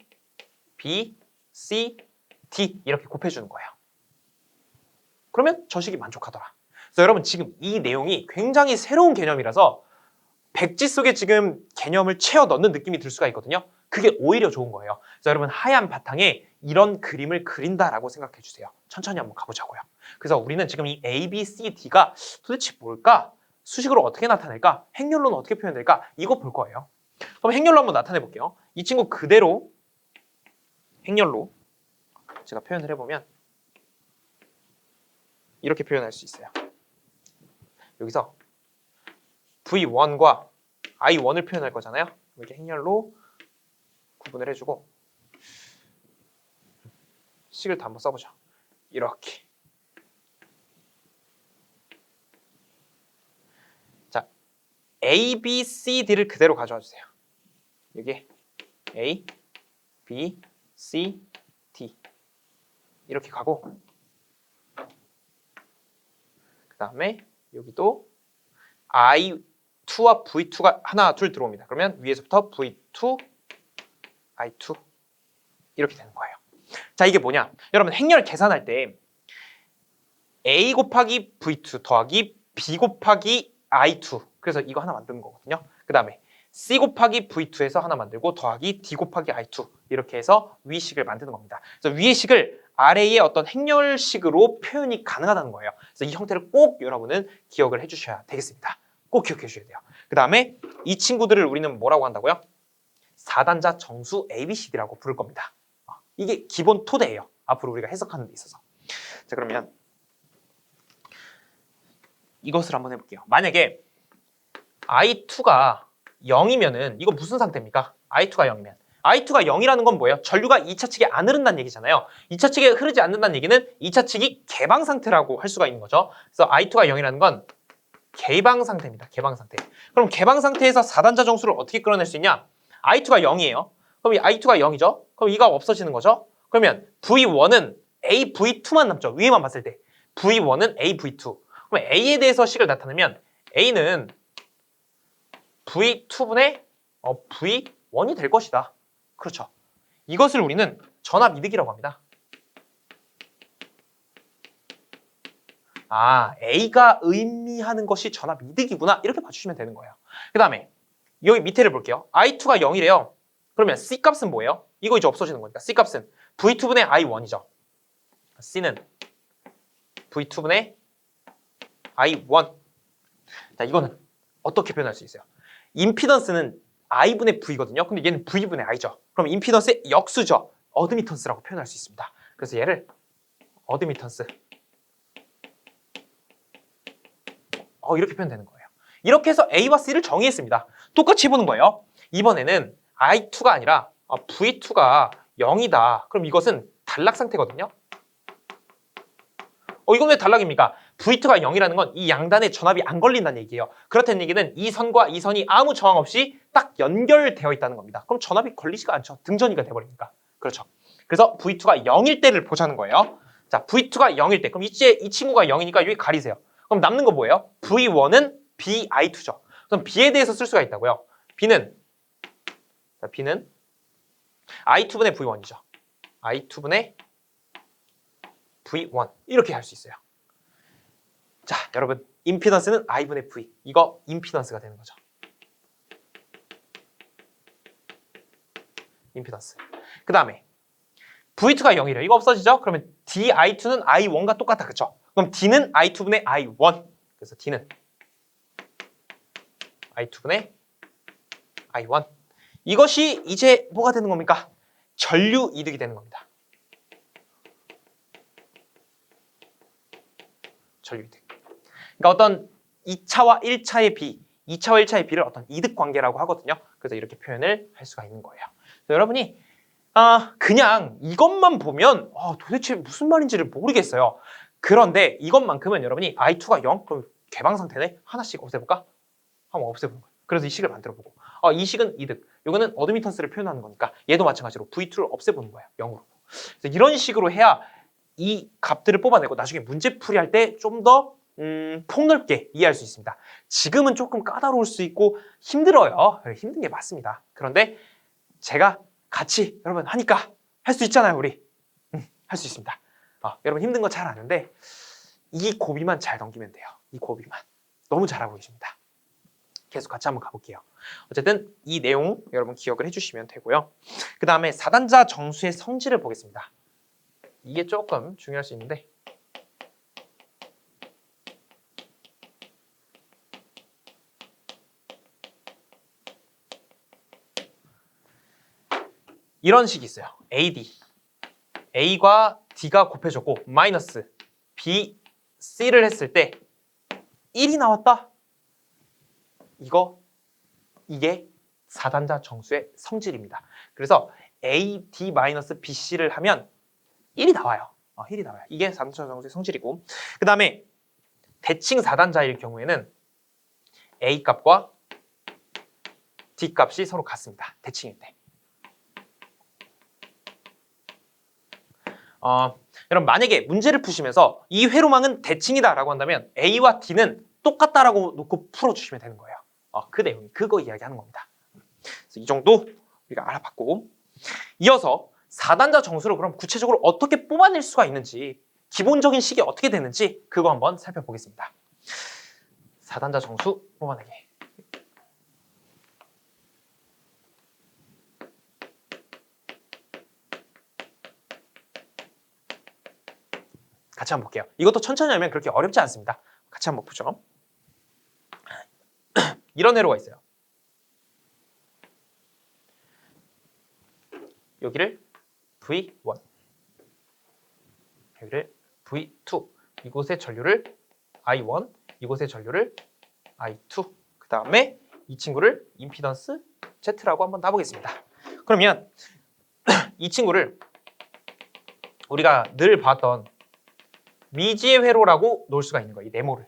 B, C, D 이렇게 곱해주는 거예요. 그러면 저 식이 만족하더라. 그래서 여러분 지금 이 내용이 굉장히 새로운 개념이라서 백지 속에 지금 개념을 채워 넣는 느낌이 들 수가 있거든요. 그게 오히려 좋은 거예요. 그래서 여러분 하얀 바탕에 이런 그림을 그린다라고 생각해 주세요. 천천히 한번 가보자고요. 그래서 우리는 지금 이 A, B, C, D가 도대체 뭘까? 수식으로 어떻게 나타낼까? 행렬로는 어떻게 표현될까? 이거 볼 거예요. 그럼 행렬로 한번 나타내 볼게요. 이 친구 그대로 행렬로 제가 표현을 해보면 이렇게 표현할 수 있어요. 여기서 V1과 I1을 표현할 거잖아요. 이렇게 행렬로 구분을 해주고 식을 다 한번 써보죠. 이렇게. 자, A, B, C, D를 그대로 가져와 주세요. 여기 A, B, C, D 이렇게 가고 그 다음에 여기도 I2와 V2가 하나, 둘 들어옵니다. 그러면 위에서부터 V2, I2 이렇게 되는 거예요. 자, 이게 뭐냐? 여러분 행렬 계산할 때 A 곱하기 V2 더하기 B 곱하기 I2 그래서 이거 하나 만드는 거거든요. 그 다음에 C 곱하기 V2에서 하나 만들고 더하기 D 곱하기 I2 이렇게 해서 위식을 만드는 겁니다. 그래서 위의 식을 아래의 어떤 행렬식으로 표현이 가능하다는 거예요. 그래서 이 형태를 꼭 여러분은 기억을 해주셔야 되겠습니다. 꼭 기억해 주셔야 돼요. 그 다음에 이 친구들을 우리는 뭐라고 한다고요? 4단자 정수 ABCD라고 부를 겁니다. 이게 기본 토대예요. 앞으로 우리가 해석하는 데 있어서. 자, 그러면 이것을 한번 해볼게요. 만약에 I2가 0이면은 이거 무슨 상태입니까? I2가 0이면 I2가 0이라는 건 뭐예요? 전류가 2차 측에 안 흐른다는 얘기잖아요. 2차 측에 흐르지 않는다는 얘기는 2차 측이 개방 상태라고 할 수가 있는 거죠. 그래서 I2가 0이라는 건 개방 상태입니다. 개방 상태. 그럼 개방 상태에서 4단자 정수를 어떻게 끌어낼 수 있냐? I2가 0이에요. 그럼 이 I2가 0이죠? 그럼 이가 없어지는 거죠? 그러면 V1은 AV2만 남죠. 위에만 봤을 때. V1은 AV2. 그럼 A에 대해서 식을 나타내면 A는 V2분의 V1이 될 것이다. 그렇죠. 이것을 우리는 전압 이득이라고 합니다. 아, A가 의미하는 것이 전압 이득이구나. 이렇게 봐주시면 되는 거예요. 그 다음에 여기 밑에를 볼게요. I2가 0이래요. 그러면 C 값은 뭐예요? 이거 이제 없어지는 거니까 C 값은 V2분의 I1이죠. C는 V2분의 I1. 자, 이거는 어떻게 표현할 수 있어요? 임피던스는 I분의 V거든요. 근데 얘는 V분의 I죠. 그럼 임피던스의 역수죠. 어드미턴스라고 표현할 수 있습니다. 그래서 얘를 어드미턴스 이렇게 표현되는 거예요. 이렇게 해서 A와 C를 정의했습니다. 똑같이 해보는 거예요. 이번에는 I2가 아니라 V2가 0이다. 그럼 이것은 단락 상태거든요. 이건 왜 단락입니까? V2가 0이라는 건 이 양단에 전압이 안 걸린다는 얘기예요. 그렇다는 얘기는 이 선과 이 선이 아무 저항 없이 딱 연결되어 있다는 겁니다. 그럼 전압이 걸리지가 않죠. 등전이가 돼버리니까. 그렇죠. 그래서 V2가 0일 때를 보자는 거예요. 자, V2가 0일 때. 그럼 이제 이 친구가 0이니까 여기 가리세요. 그럼 남는 거 뭐예요? V1은 BI2죠. 그럼 B에 대해서 쓸 수가 있다고요. B는 I2분의 V1이죠. I2분의 V1 이렇게 할 수 있어요. 자, 여러분 임피던스는 I분의 V. 이거 임피던스가 되는 거죠. 임피던스. 그 다음에 V2가 0이래요. 이거 없어지죠? 그러면 DI2는 I1과 똑같다. 그쵸? 그럼 D는 I2분의 I1. 그래서 D는 I2분의 I1. 이것이 이제 뭐가 되는 겁니까? 전류 이득이 되는 겁니다. 전류 이득. 그러니까 어떤 2차와 1차의 B, 2차와 1차의 B를 어떤 이득 관계라고 하거든요. 그래서 이렇게 표현을 할 수가 있는 거예요. 여러분이 그냥 이것만 보면 도대체 무슨 말인지를 모르겠어요. 그런데 이것만큼은 여러분이 I2가 0? 그럼 개방 상태네? 하나씩 없애볼까? 한번 없애보는 거예요. 그래서 이 식을 만들어보고 이 식은 이득, 이거는 어드미턴스를 표현하는 거니까 얘도 마찬가지로 V2를 없애보는 거예요. 0으로. 그래서 이런 식으로 해야 이 값들을 뽑아내고 나중에 문제풀이 할 때 좀 더 폭넓게 이해할 수 있습니다. 지금은 조금 까다로울 수 있고 힘들어요. 힘든 게 맞습니다. 그런데 제가 같이 여러분 하니까 할 수 있잖아요. 우리 할 수 있습니다. 여러분 힘든 거 잘 아는데 이 고비만 잘 넘기면 돼요. 이 고비만. 너무 잘하고 계십니다. 계속 같이 한번 가볼게요. 어쨌든 이 내용 여러분 기억을 해주시면 되고요. 그 다음에 4단자 정수의 성질을 보겠습니다. 이게 조금 중요할 수 있는데 이런 식이 있어요. AD. A과 D가 곱해졌고 마이너스 B, C를 했을 때 1이 나왔다. 이게 4단자 정수의 성질입니다. 그래서 AD-BC를 하면 1이 나와요. 1이 나와요. 이게 4단자 정수의 성질이고 그 다음에 대칭 4단자일 경우에는 A 값과 D 값이 서로 같습니다. 대칭일 때. 여러분 만약에 문제를 푸시면서 이 회로망은 대칭이다라고 한다면 A와 D는 똑같다라고 놓고 풀어주시면 되는 거예요. 그 내용이 그거 이야기하는 겁니다. 그래서 이 정도 우리가 알아봤고 이어서 4단자 정수를 그럼 구체적으로 어떻게 뽑아낼 수가 있는지 기본적인 식이 어떻게 되는지 그거 한번 살펴보겠습니다. 4단자 정수 뽑아내기. 같이 한번 볼게요. 이것도 천천히 하면 그렇게 어렵지 않습니다. 같이 한번 보죠. 이런 회로가 있어요. 여기를 V1, 여기를 V2, 이곳의 전류를 I1, 이곳의 전류를 I2, 그 다음에 이 친구를 임피던스 Z라고 한번 따보겠습니다. 그러면 이 친구를 우리가 늘 봤던 미지의 회로라고 놓을 수가 있는 거예요. 이 네모를.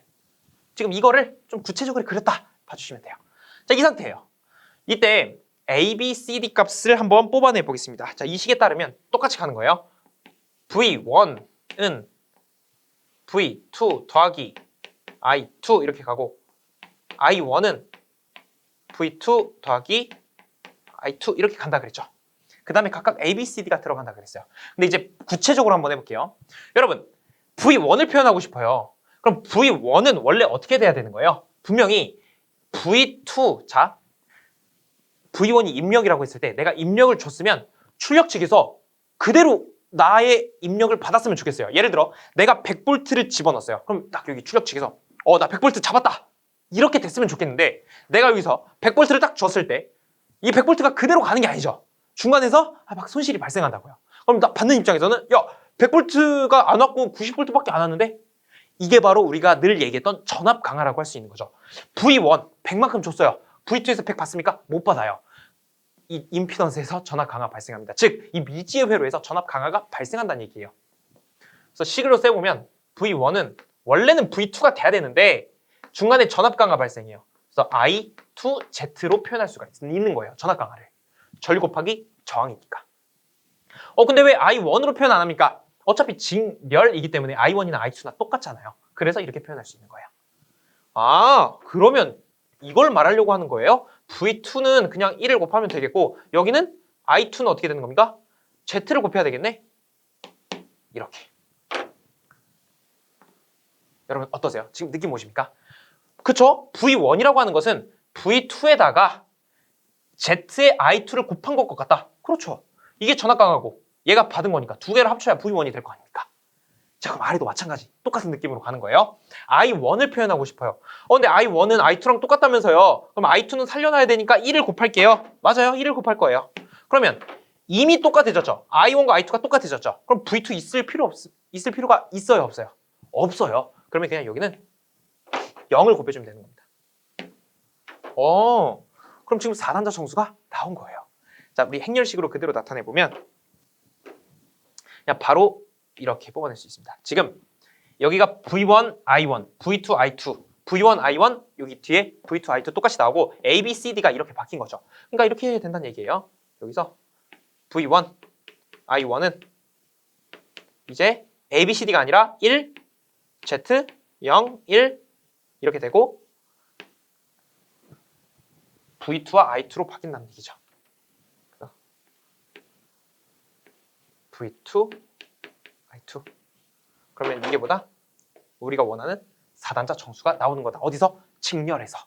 지금 이거를 좀 구체적으로 그렸다 봐주시면 돼요. 자, 이 상태예요. 이때 A, B, C, D 값을 한번 뽑아내 보겠습니다. 자, 이 식에 따르면 똑같이 가는 거예요. V1은 V2 더하기 I2 이렇게 가고 I1은 V2 더하기 I2 이렇게 간다 그랬죠. 그 다음에 각각 A, B, C, D가 들어간다 그랬어요. 근데 이제 구체적으로 한번 해볼게요. 여러분 V1을 표현하고 싶어요. 그럼 V1은 원래 어떻게 돼야 되는 거예요? 분명히 V2, 자 V1이 입력이라고 했을 때 내가 입력을 줬으면 출력 측에서 그대로 나의 입력을 받았으면 좋겠어요. 예를 들어 내가 100V를 집어넣었어요. 그럼 딱 여기 출력 측에서 나 100V 잡았다. 이렇게 됐으면 좋겠는데 내가 여기서 100V를 딱 줬을 때 이 100V가 그대로 가는 게 아니죠. 중간에서 막 손실이 발생한다고요. 그럼 나 받는 입장에서는 100V가 안 왔고 90V밖에 안 왔는데 이게 바로 우리가 늘 얘기했던 전압 강화라고 할 수 있는 거죠. V1 100만큼 줬어요. V2에서 100 받습니까? 못 받아요. 이 임피던스에서 전압 강화 발생합니다. 즉, 이 미지의 회로에서 전압 강화가 발생한다는 얘기예요. 그래서 식으로 써보면 V1은 원래는 V2가 돼야 되는데 중간에 전압 강화 발생해요. 그래서 I2Z로 표현할 수가 있는 거예요. 전압 강화를. 전류 곱하기 저항이니까. 근데 왜 I1으로 표현 안 합니까? 어차피 직렬이기 때문에 I1이나 I2나 똑같잖아요. 그래서 이렇게 표현할 수 있는 거예요. 그러면 이걸 말하려고 하는 거예요? V2는 그냥 1을 곱하면 되겠고 여기는 I2는 어떻게 되는 겁니까? Z를 곱해야 되겠네? 이렇게. 여러분 어떠세요? 지금 느낌 오십니까? 그쵸? V1이라고 하는 것은 V2에다가 Z의 I2를 곱한 것 같다. 그렇죠. 이게 전압강하고 얘가 받은 거니까 두 개를 합쳐야 V1이 될 거 아닙니까? 자, 그럼 아래도 마찬가지. 똑같은 느낌으로 가는 거예요. I1을 표현하고 싶어요. 근데 I1은 I2랑 똑같다면서요. 그럼 I2는 살려놔야 되니까 1을 곱할게요. 맞아요. 1을 곱할 거예요. 그러면 이미 똑같아졌죠. I1과 I2가 똑같아졌죠. 그럼 V2 있을 필요가 있어요, 없어요? 없어요. 그러면 그냥 여기는 0을 곱해주면 되는 겁니다. 그럼 지금 4단자 정수가 나온 거예요. 자, 우리 행렬식으로 그대로 나타내보면 그냥 바로 이렇게 뽑아낼 수 있습니다. 지금 여기가 V1, I1, V2, I2, V1, I1 여기 뒤에 V2, I2 똑같이 나오고 A, B, C, D가 이렇게 바뀐 거죠. 그러니까 이렇게 해야 된다는 얘기예요. 여기서 V1, I1은 이제 A, B, C, D가 아니라 1, Z, 0, 1 이렇게 되고 V2와 I2로 바뀐다는 얘기죠. V2, I2 그러면 이게 뭐다? 우리가 원하는 4단자 정수가 나오는 거다. 어디서? 직렬에서.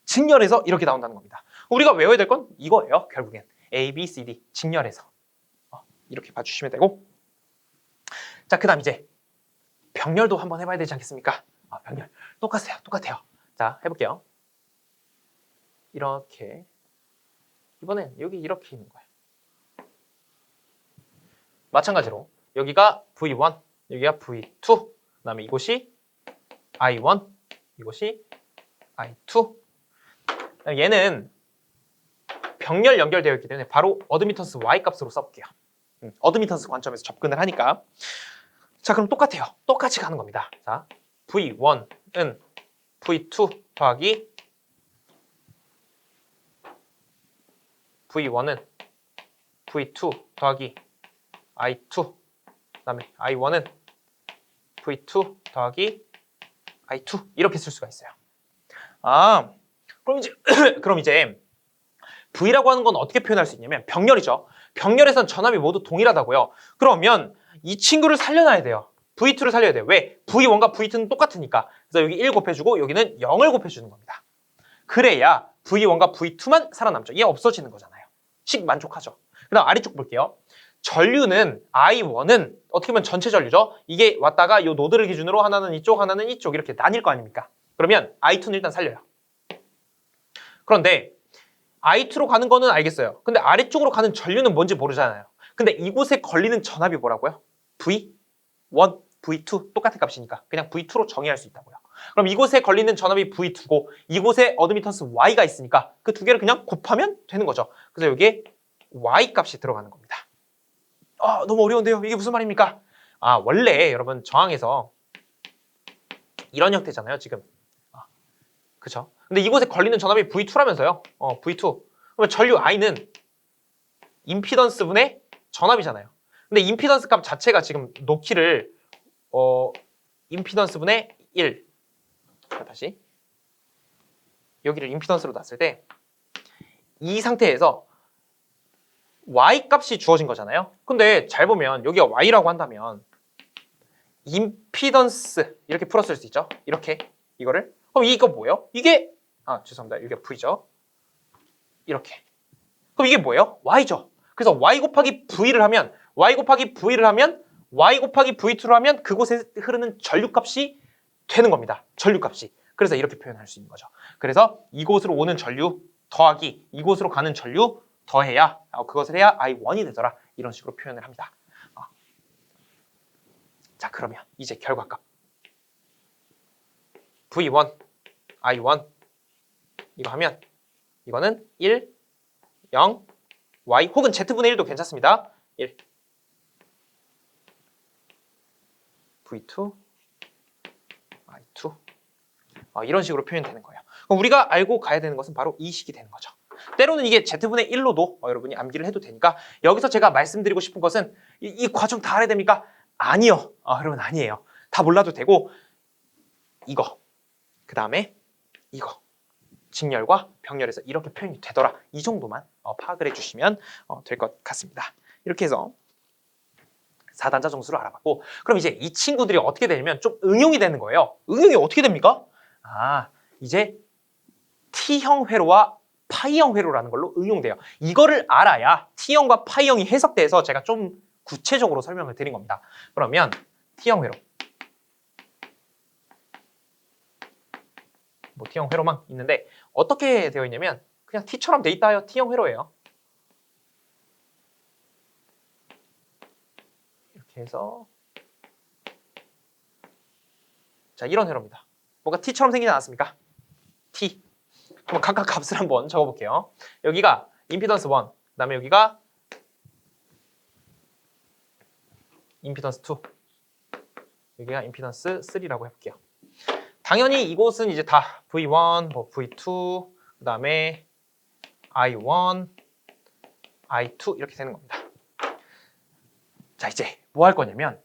직렬에서 이렇게 나온다는 겁니다. 우리가 외워야 될 건 이거예요. 결국엔 A, B, C, D 직렬에서 이렇게 봐주시면 되고 자, 그 다음 이제 병렬도 한번 해봐야 되지 않겠습니까? 병렬 똑같아요. 자, 해볼게요. 이렇게 이번엔 여기 이렇게 있는 거예요. 마찬가지로 여기가 V1, 여기가 V2, 그 다음에 이곳이 I1, 이곳이 I2. 얘는 병렬 연결되어 있기 때문에 바로 어드미턴스 Y 값으로 써볼게요. 어드미턴스 관점에서 접근을 하니까. 자, 그럼 똑같아요. 똑같이 가는 겁니다. 자, V1은 V2 더하기 V1은 V2 더하기 I2 그 다음에 I1은 V2 더하기 I2 이렇게 쓸 수가 있어요. 그럼 이제 V라고 하는 건 어떻게 표현할 수 있냐면 병렬이죠. 병렬에선 전압이 모두 동일하다고요. 그러면 이 친구를 살려놔야 돼요. V2를 살려야 돼요. 왜? V1과 V2는 똑같으니까. 그래서 여기 1 곱해주고 여기는 0을 곱해주는 겁니다. 그래야 V1과 V2만 살아남죠. 얘 없어지는 거잖아요. 식 만족하죠. 그 다음 아래쪽 볼게요. 전류는 I1은 어떻게 보면 전체 전류죠. 이게 왔다가 이 노드를 기준으로 하나는 이쪽 이렇게 나뉠 거 아닙니까? 그러면 I2는 일단 살려요. 그런데 I2로 가는 거는 알겠어요. 근데 아래쪽으로 가는 전류는 뭔지 모르잖아요. 근데 이곳에 걸리는 전압이 뭐라고요? V1, V2 똑같은 값이니까 그냥 V2로 정의할 수 있다고요. 그럼 이곳에 걸리는 전압이 V2고 이곳에 어드미턴스 Y가 있으니까 그 두 개를 그냥 곱하면 되는 거죠. 그래서 여기에 Y 값이 들어가는 겁니다. 너무 어려운데요. 이게 무슨 말입니까? 원래 여러분 저항에서 이런 형태잖아요. 지금. 그쵸? 근데 이곳에 걸리는 전압이 V2라면서요. V2. 그러면 전류 I는 임피던스 분의 전압이잖아요. 근데 임피던스 값 자체가 지금 놓기를 임피던스 분의 1. 다시 여기를 임피던스로 놨을 때 이 상태에서 Y 값이 주어진 거잖아요. 근데 잘 보면 여기가 Y라고 한다면 임피던스 이렇게 풀었을 수 있죠. 이렇게 이거를 그럼 이거 뭐예요? 이게 죄송합니다. 여기가 V죠. 이렇게 그럼 이게 뭐예요? Y죠. 그래서 Y 곱하기 V를 하면 Y 곱하기 V를 하면 Y 곱하기 V2를 하면 그곳에 흐르는 전류값이 되는 겁니다. 전류값이. 그래서 이렇게 표현할 수 있는 거죠. 그래서 이곳으로 오는 전류 더하기 이곳으로 가는 전류 더해야 그것을 해야 I1이 되더라. 이런 식으로 표현을 합니다. 자, 그러면 이제 결과값 V1, I1 이거 하면 이거는 1, 0, Y 혹은 Z분의 1도 괜찮습니다. 1 V2, I2 이런 식으로 표현되는 거예요. 그럼 우리가 알고 가야 되는 것은 바로 이 식이 되는 거죠. 때로는 이게 Z분의 1로도 여러분이 암기를 해도 되니까 여기서 제가 말씀드리고 싶은 것은 이 과정 다 알아야 됩니까? 아니요. 여러분 아니에요. 다 몰라도 되고 이거 그 다음에 이거 직렬과 병렬에서 이렇게 표현이 되더라. 이 정도만 파악을 해주시면 될 것 같습니다. 이렇게 해서 4단자 정수를 알아봤고, 그럼 이제 이 친구들이 어떻게 되냐면 좀 응용이 되는 거예요. 응용이 어떻게 됩니까? 이제 T형 회로와 파이형 회로라는 걸로 응용돼요. 이거를 알아야 T형과 파이형이 해석돼서 제가 좀 구체적으로 설명을 드린 겁니다. 그러면 T형 회로, 뭐 T형 회로만 있는데 어떻게 되어 있냐면 그냥 T처럼 돼 있다요. T형 회로예요. 이렇게 해서 자, 이런 회로입니다. 뭔가 T처럼 생기지 않았습니까? T. 그럼 각각 값을 한번 적어볼게요. 여기가 임피던스 1, 그 다음에 여기가 임피던스 2, 여기가 임피던스 3라고 해볼게요. 당연히 이곳은 이제 다 V1, 뭐 V2, 그 다음에 I1, I2 이렇게 되는 겁니다. 자, 이제 뭐 할 거냐면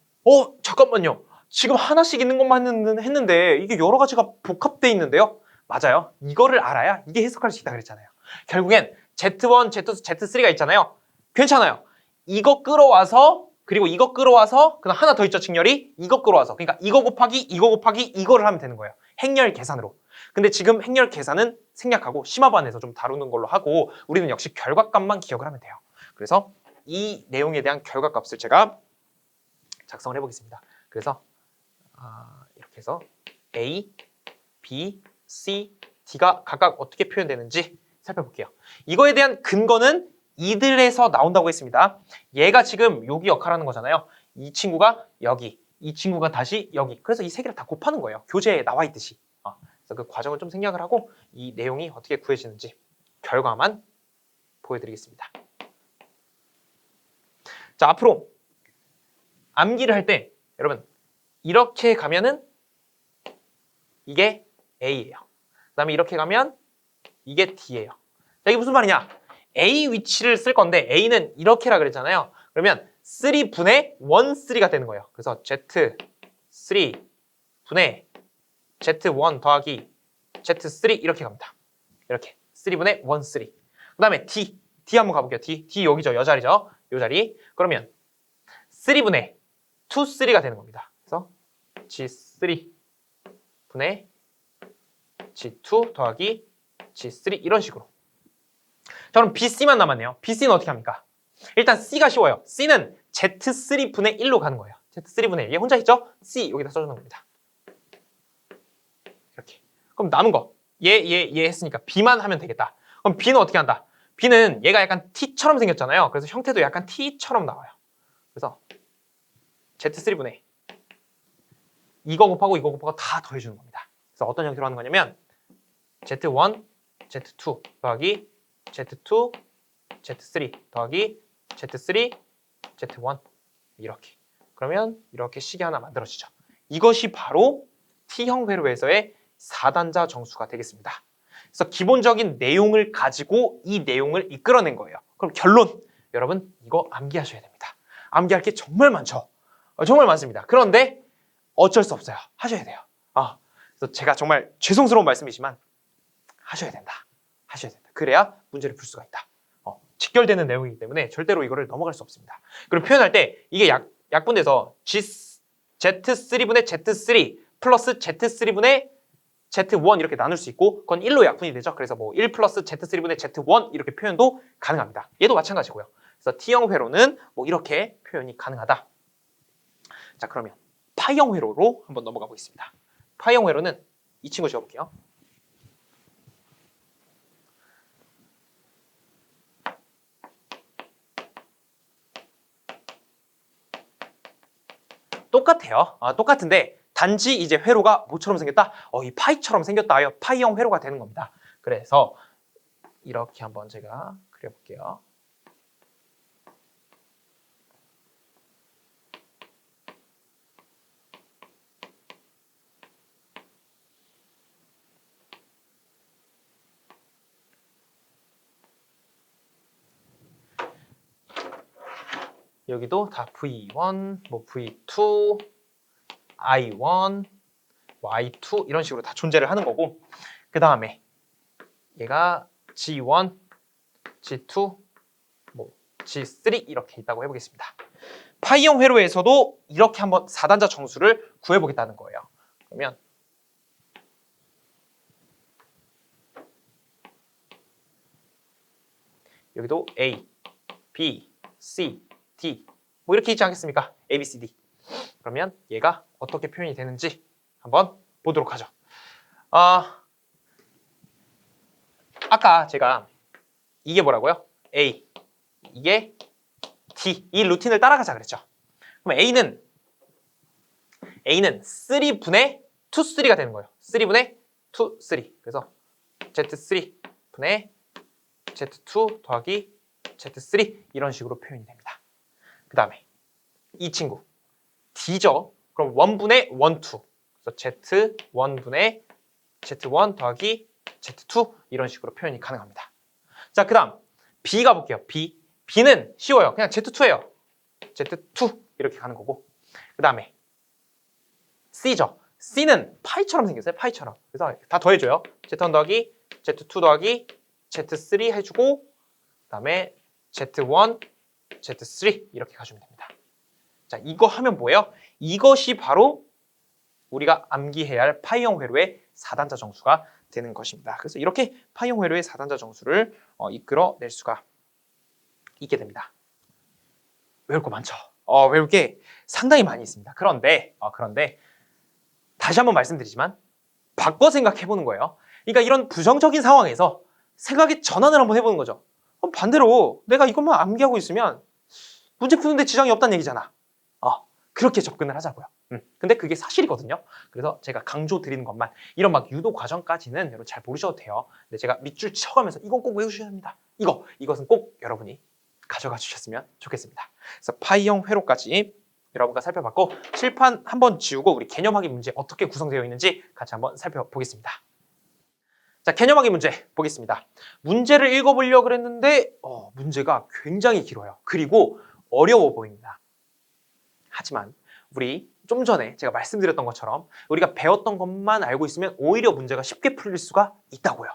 잠깐만요. 지금 하나씩 있는 것만 했는데 이게 여러 가지가 복합돼 있는데요. 맞아요. 이거를 알아야 이게 해석할 수 있다 그랬잖아요. 결국엔 Z1, Z2, Z3가 있잖아요. 괜찮아요. 이거 끌어와서 그리고 이거 끌어와서 그다음 하나 더 있죠, 직렬이. 이거 끌어와서. 그러니까 이거 곱하기 이거를 하면 되는 거예요. 행렬 계산으로. 근데 지금 행렬 계산은 생략하고 심화반에서 좀 다루는 걸로 하고 우리는 역시 결과값만 기억을 하면 돼요. 그래서 이 내용에 대한 결과값을 제가 작성을 해보겠습니다. 그래서 이렇게 해서 A, B, C, D가 각각 어떻게 표현되는지 살펴볼게요. 이거에 대한 근거는 이들에서 나온다고 했습니다. 얘가 지금 여기 역할하는 거잖아요. 이 친구가 여기, 이 친구가 다시 여기. 그래서 이 세 개를 다 곱하는 거예요. 교재에 나와 있듯이. 그래서 그 과정을 좀 생략을 하고 이 내용이 어떻게 구해지는지 결과만 보여드리겠습니다. 자, 앞으로 암기를 할 때 여러분 이렇게 가면은 이게 A예요. 그 다음에 이렇게 가면 이게 D예요. 자, 이게 무슨 말이냐? A 위치를 쓸 건데 A는 이렇게라 그랬잖아요. 그러면 3분의 1,3가 되는 거예요. 그래서 Z3 분의 Z1 더하기 Z3 이렇게 갑니다. 이렇게 3분의 1,3. 그 다음에 D 한번 가볼게요. D 여기죠. 여 자리죠. 요 자리. 그러면 3분의 2, 3가 되는 겁니다. 그래서 G3 분의 G2 더하기 G3 이런 식으로. 자, 그럼 BC만 남았네요. BC는 어떻게 합니까? 일단 C가 쉬워요. C는 Z3 분의 1로 가는 거예요. Z3분의 1. 얘 혼자 있죠? C 여기다 써주는 겁니다. 이렇게. 그럼 남은 거. 얘 했으니까 B만 하면 되겠다. 그럼 B는 어떻게 한다? B는 얘가 약간 T처럼 생겼잖아요. 그래서 형태도 약간 T처럼 나와요. 그래서 Z3분의 이거 곱하고 다 더해주는 겁니다. 그래서 어떤 형태로 하는 거냐면 Z1, Z2 더하기 Z2, Z3 더하기 Z3, Z1 이렇게. 그러면 이렇게 식이 하나 만들어지죠. 이것이 바로 T형 회로에서의 4단자 정수가 되겠습니다. 그래서 기본적인 내용을 가지고 이 내용을 이끌어낸 거예요. 그럼 결론, 여러분 이거 암기하셔야 됩니다. 암기할 게 정말 많죠. 정말 많습니다. 그런데 어쩔 수 없어요. 하셔야 돼요. 그래서 제가 정말 죄송스러운 말씀이지만 하셔야 된다. 하셔야 된다. 그래야 문제를 풀 수가 있다. 직결되는 내용이기 때문에 절대로 이거를 넘어갈 수 없습니다. 그리고 표현할 때 이게 약분돼서 Z3분의 Z3 플러스 Z3분의 Z1 이렇게 나눌 수 있고 그건 1로 약분이 되죠. 그래서 뭐 1 플러스 Z3분의 Z1 이렇게 표현도 가능합니다. 얘도 마찬가지고요. 그래서 T형 회로는 뭐 이렇게 표현이 가능하다. 자, 그러면 파형 회로로 한번 넘어가 보겠습니다. 파형 회로는 이 친구 지워볼게요. 똑같아요. 똑같은데 단지 이제 회로가 뭐처럼 생겼다? 이 파이처럼 생겼다. 파이형 회로가 되는 겁니다. 그래서 이렇게 한번 제가 그려볼게요. 여기도 다 V1, 뭐 V2, I1, Y2 이런 식으로 다 존재를 하는 거고 그 다음에 얘가 G1, G2, 뭐 G3 이렇게 있다고 해보겠습니다. 파이형 회로에서도 이렇게 한번 4단자 정수를 구해보겠다는 거예요. 그러면 여기도 A, B, C, D 뭐 이렇게 있지 않겠습니까? A, B, C, D. 그러면 얘가 어떻게 표현이 되는지 한번 보도록 하죠. 아까 제가 이게 뭐라고요? A, 이게 D, 이 루틴을 따라가자 그랬죠. 그럼 A는 3분의 2, 3가 되는 거예요. 3분의 2, 3. 그래서 Z3 분의 Z2 더하기 Z3 이런 식으로 표현이 됩니다. 그 다음에 이 친구 D죠. 그럼 1분의 1, 2. 그래서 Z1분의 Z1 더하기 Z2 이런 식으로 표현이 가능합니다. 자, 그 다음 B 가볼게요. B는 쉬워요. 그냥 Z2예요. Z2 이렇게 가는 거고. 그 다음에 C죠. C는 파이처럼 생겼어요. 파이처럼. 그래서 다 더해줘요. Z1 더하기 Z2 더하기 Z3 해주고 그 다음에 Z1, Z3 이렇게 가주면 됩니다. 자, 이거 하면 뭐예요? 이것이 바로 우리가 암기해야 할 파이형 회로의 4단자 정수가 되는 것입니다. 그래서 이렇게 파이형 회로의 4단자 정수를 이끌어낼 수가 있게 됩니다. 외울 거 많죠? 외울 게 상당히 많이 있습니다. 그런데 다시 한번 말씀드리지만 바꿔 생각해보는 거예요. 그러니까 이런 부정적인 상황에서 생각의 전환을 한번 해보는 거죠. 그럼 반대로 내가 이것만 암기하고 있으면 문제 푸는데 지장이 없다는 얘기잖아. 그렇게 접근을 하자고요. 근데 그게 사실이거든요. 그래서 제가 강조 드리는 것만 이런 막 유도 과정까지는 여러분 잘 모르셔도 돼요. 근데 제가 밑줄 쳐가면서 이건 꼭 외우셔야 합니다. 이것은 꼭 여러분이 가져가 주셨으면 좋겠습니다. 그래서 파이형 회로까지 여러분과 살펴봤고 칠판 한번 지우고 우리 개념 확인 문제 어떻게 구성되어 있는지 같이 한번 살펴보겠습니다. 자, 개념 확인 문제 보겠습니다. 문제를 읽어보려고 그랬는데 문제가 굉장히 길어요. 그리고 어려워 보입니다. 하지만 우리 좀 전에 제가 말씀드렸던 것처럼 우리가 배웠던 것만 알고 있으면 오히려 문제가 쉽게 풀릴 수가 있다고요.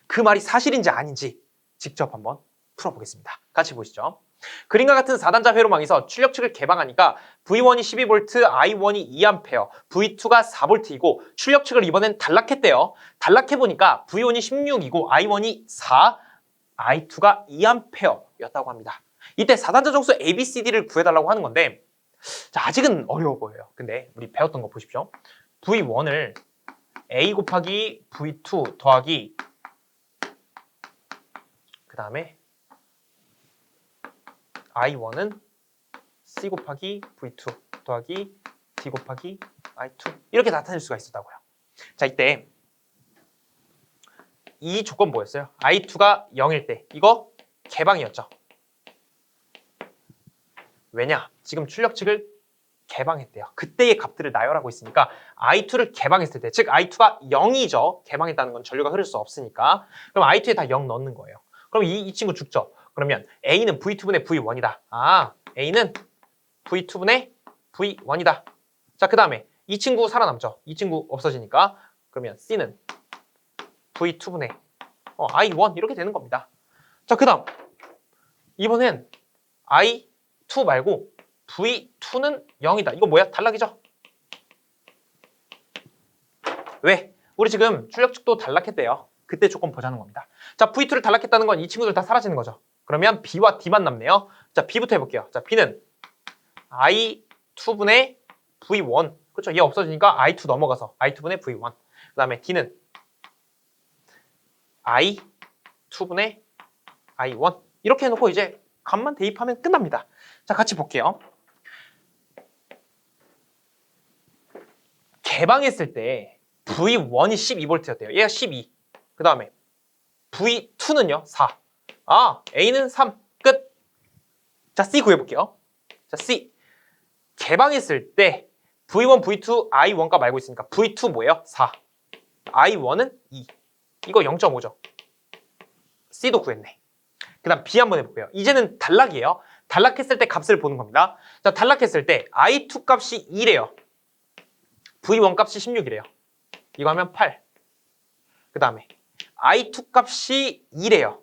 그 말이 사실인지 아닌지 직접 한번 풀어보겠습니다. 같이 보시죠. 그림과 같은 4단자 회로망에서 출력측을 개방하니까 V1이 12V, I1이 2A, V2가 4V이고 출력측을 이번엔 단락했대요. 단락해보니까 V1이 16이고 I1이 4, I2가 2A였다고 합니다. 이때 4단자 정수 ABCD를 구해달라고 하는 건데 자, 아직은 어려워 보여요. 근데 우리 배웠던 거 보십시오. V1을 A 곱하기 V2 더하기 그 다음에 I1은 C 곱하기 V2 더하기 D 곱하기 I2 이렇게 나타낼 수가 있었다고요. 자, 이때 이 조건 뭐였어요? I2가 0일 때 이거 개방이었죠. 왜냐? 지금 출력측을 개방했대요. 그때의 값들을 나열하고 있으니까 I2를 개방했을 때, 즉 I2가 0이죠. 개방했다는 건 전류가 흐를 수 없으니까. 그럼 I2에 다 0 넣는 거예요. 그럼 이 친구 죽죠. 그러면 A는 V2분의 V1이다. A는 V2분의 V1이다. 자, 그 다음에 이 친구 살아남죠. 이 친구 없어지니까 그러면 C는 V2분의 I1 이렇게 되는 겁니다. 자, 그 다음 이번엔 I2 말고 V2는 0이다. 이거 뭐야? 단락이죠? 왜? 우리 지금 출력측도 단락했대요. 그때 조건 보자는 겁니다. 자, V2를 단락했다는 건 이 친구들 다 사라지는 거죠. 그러면 B와 D만 남네요. 자, B부터 해볼게요. 자, B는 I2분의 V1. 그렇죠? 얘 없어지니까 I2 넘어가서 I2분의 V1. 그 다음에 D는 I2분의 I1. 이렇게 해놓고 이제 값만 대입하면 끝납니다. 자, 같이 볼게요. 개방했을 때 V1이 12V였대요. 얘가 12. 그 다음에 V2는요? 4. A는 3. 끝. 자, C 구해볼게요. 자, C. 개방했을 때 V1, V2, I1 값 알고 있으니까 V2 뭐예요? 4. I1은 2. 이거 0.5죠. C도 구했네. 그 다음 B 한번 해볼게요. 이제는 단락이에요. 단락했을 때 값을 보는 겁니다. 자, 단락했을 때 I2 값이 2래요. V1 값이 16이래요. 이거 하면 8. 그 다음에 I2 값이 2래요.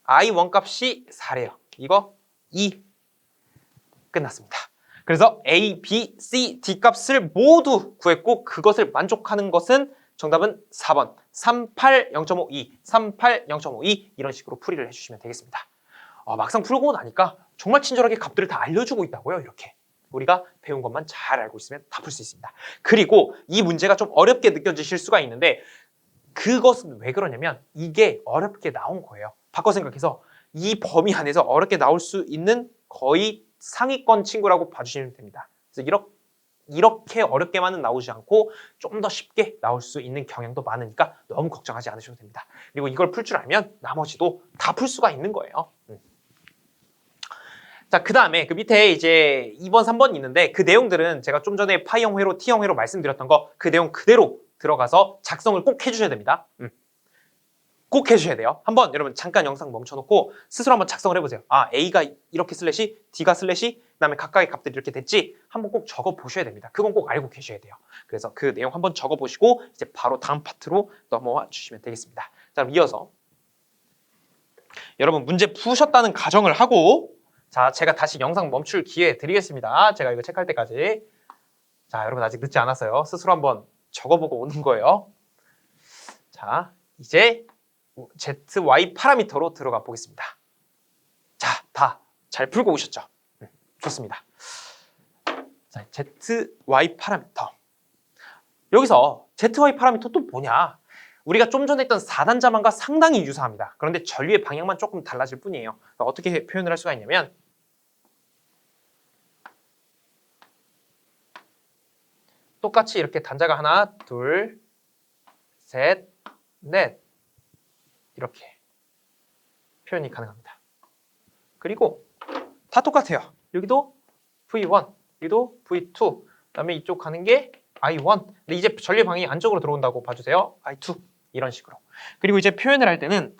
I1 값이 4래요. 이거 2. 끝났습니다. 그래서 A, B, C, D 값을 모두 구했고 그것을 만족하는 것은 정답은 4번 38 0.52, 38 0.52 이런 식으로 풀이를 해주시면 되겠습니다. 막상 풀고 나니까 정말 친절하게 값들을 다 알려주고 있다고요. 이렇게 우리가 배운 것만 잘 알고 있으면 다 풀 수 있습니다. 그리고 이 문제가 좀 어렵게 느껴지실 수가 있는데 그것은 왜 그러냐면 이게 어렵게 나온 거예요. 바꿔 생각해서 이 범위 안에서 어렵게 나올 수 있는 거의 상위권 친구라고 봐주시면 됩니다. 그래서 이렇게 어렵게만은 나오지 않고 좀 더 쉽게 나올 수 있는 경향도 많으니까 너무 걱정하지 않으셔도 됩니다. 그리고 이걸 풀 줄 알면 나머지도 다 풀 수가 있는 거예요. 자, 그 다음에 그 밑에 이제 2번, 3번 있는데 그 내용들은 제가 좀 전에 파이형 회로, T형 회로 말씀드렸던 거 그 내용 그대로 들어가서 작성을 꼭 해주셔야 됩니다. 꼭 해주셔야 돼요. 한번 여러분 잠깐 영상 멈춰놓고 스스로 한번 작성을 해보세요. A가 이렇게 슬래시, D가 슬래시, 그다음에 각각의 값들이 이렇게 됐지? 한번 꼭 적어보셔야 됩니다. 그건 꼭 알고 계셔야 돼요. 그래서 그 내용 한번 적어보시고 이제 바로 다음 파트로 넘어와 주시면 되겠습니다. 자, 그럼 이어서 여러분 문제 푸셨다는 가정을 하고 자, 제가 다시 영상 멈출 기회 드리겠습니다. 제가 이거 체크할 때까지. 자, 여러분 아직 늦지 않았어요. 스스로 한번 적어보고 오는 거예요. 자, 이제 ZY 파라미터로 들어가 보겠습니다. 자, 다 잘 풀고 오셨죠? 좋습니다. 자, ZY 파라미터. 여기서 ZY 파라미터 또 뭐냐? 우리가 좀 전에 했던 4단자만과 상당히 유사합니다. 그런데 전류의 방향만 조금 달라질 뿐이에요. 어떻게 표현을 할 수가 있냐면 똑같이 이렇게 단자가 하나, 둘, 셋, 넷 이렇게 표현이 가능합니다. 그리고 다 똑같아요. 여기도 V1, 여기도 V2, 그다음에 이쪽 가는 게 I1. 근데 이제 전류 방향이 안쪽으로 들어온다고 봐주세요. I2 이런 식으로. 그리고 이제 표현을 할 때는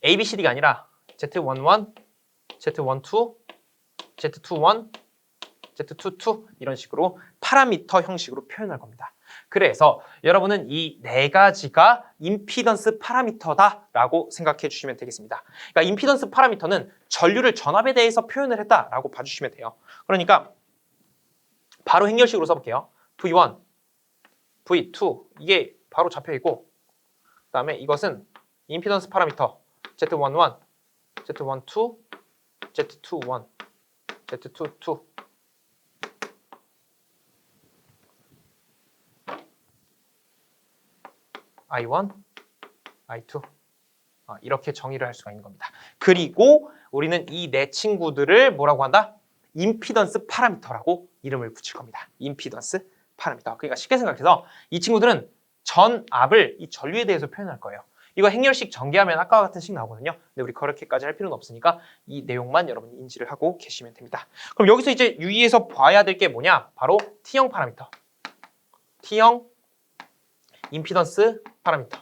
A, B, C, D가 아니라 Z11, Z12, Z21, Z22 이런 식으로 파라미터 형식으로 표현할 겁니다. 그래서 여러분은 이 네 가지가 임피던스 파라미터다라고 생각해 주시면 되겠습니다. 그러니까 임피던스 파라미터는 전류를 전압에 대해서 표현을 했다라고 봐주시면 돼요. 그러니까 바로 행렬식으로 써볼게요. V1, V2 이게 바로 잡혀있고 그 다음에 이것은 임피던스 파라미터 Z11, Z12, Z21, Z22 I1, I2 이렇게 정의를 할 수가 있는 겁니다. 그리고 우리는 이 네 친구들을 뭐라고 한다? 임피던스 파라미터라고 이름을 붙일 겁니다. 임피던스 파라미터. 그러니까 쉽게 생각해서 이 친구들은 전압을 이 전류에 대해서 표현할 거예요. 이거 행렬식 전개하면 아까와 같은 식 나오거든요. 근데 우리 그렇게까지 할 필요는 없으니까 이 내용만 여러분이 인지를 하고 계시면 됩니다. 그럼 여기서 이제 유의해서 봐야 될 게 뭐냐? 바로 T형 파라미터. T형 임피던스 파라미터.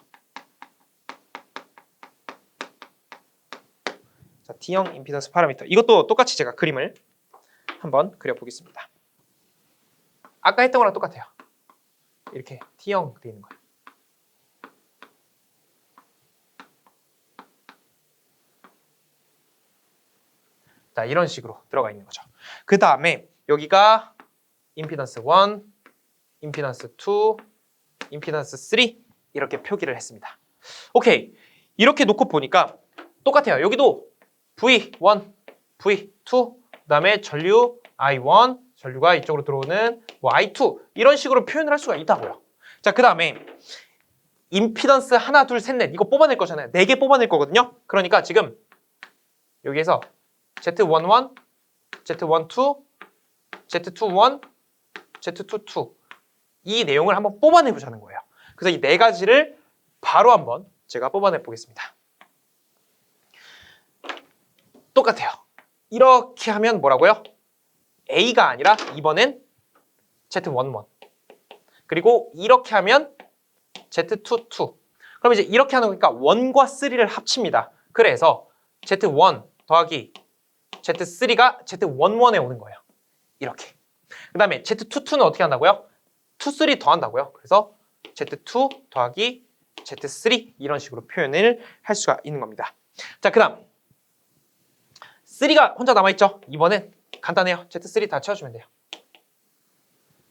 자, T형 임피던스 파라미터. 이것도 똑같이 제가 그림을 한번 그려보겠습니다. 아까 했던 거랑 똑같아요. 이렇게 T형 되어 있는 거예요. 자, 이런 식으로 들어가 있는 거죠. 그 다음에 여기가 임피던스 1, 임피던스 2, 임피던스 3 이렇게 표기를 했습니다. 오케이, 이렇게 놓고 보니까 똑같아요. 여기도 V1, V2 그다음에 전류 I1, 전류가 이쪽으로 들어오는 뭐 I2 이런 식으로 표현을 할 수가 있다고요. 자, 그 다음에 임피던스 하나, 둘, 셋, 넷 이거 뽑아낼 거잖아요. 4개 뽑아낼 거거든요. 그러니까 지금 여기에서 Z11, Z12, Z21, Z22 이 내용을 한번 뽑아내보자는 거예요. 그래서 이 네 가지를 바로 한번 제가 뽑아내 보겠습니다. 똑같아요. 이렇게 하면 뭐라고요? A가 아니라 이번엔 Z11 그리고 이렇게 하면 Z22 그럼 이제 이렇게 하는 거니까 1과 3를 합칩니다. 그래서 Z1 더하기 Z3가 Z11에 오는 거예요. 이렇게. 그 다음에 Z22는 어떻게 한다고요? 2, 3 더한다고요. 그래서 Z2 더하기 Z3 이런 식으로 표현을 할 수가 있는 겁니다. 자, 그 다음 3가 혼자 남아있죠? 이번엔 간단해요. Z3 다 채워주면 돼요.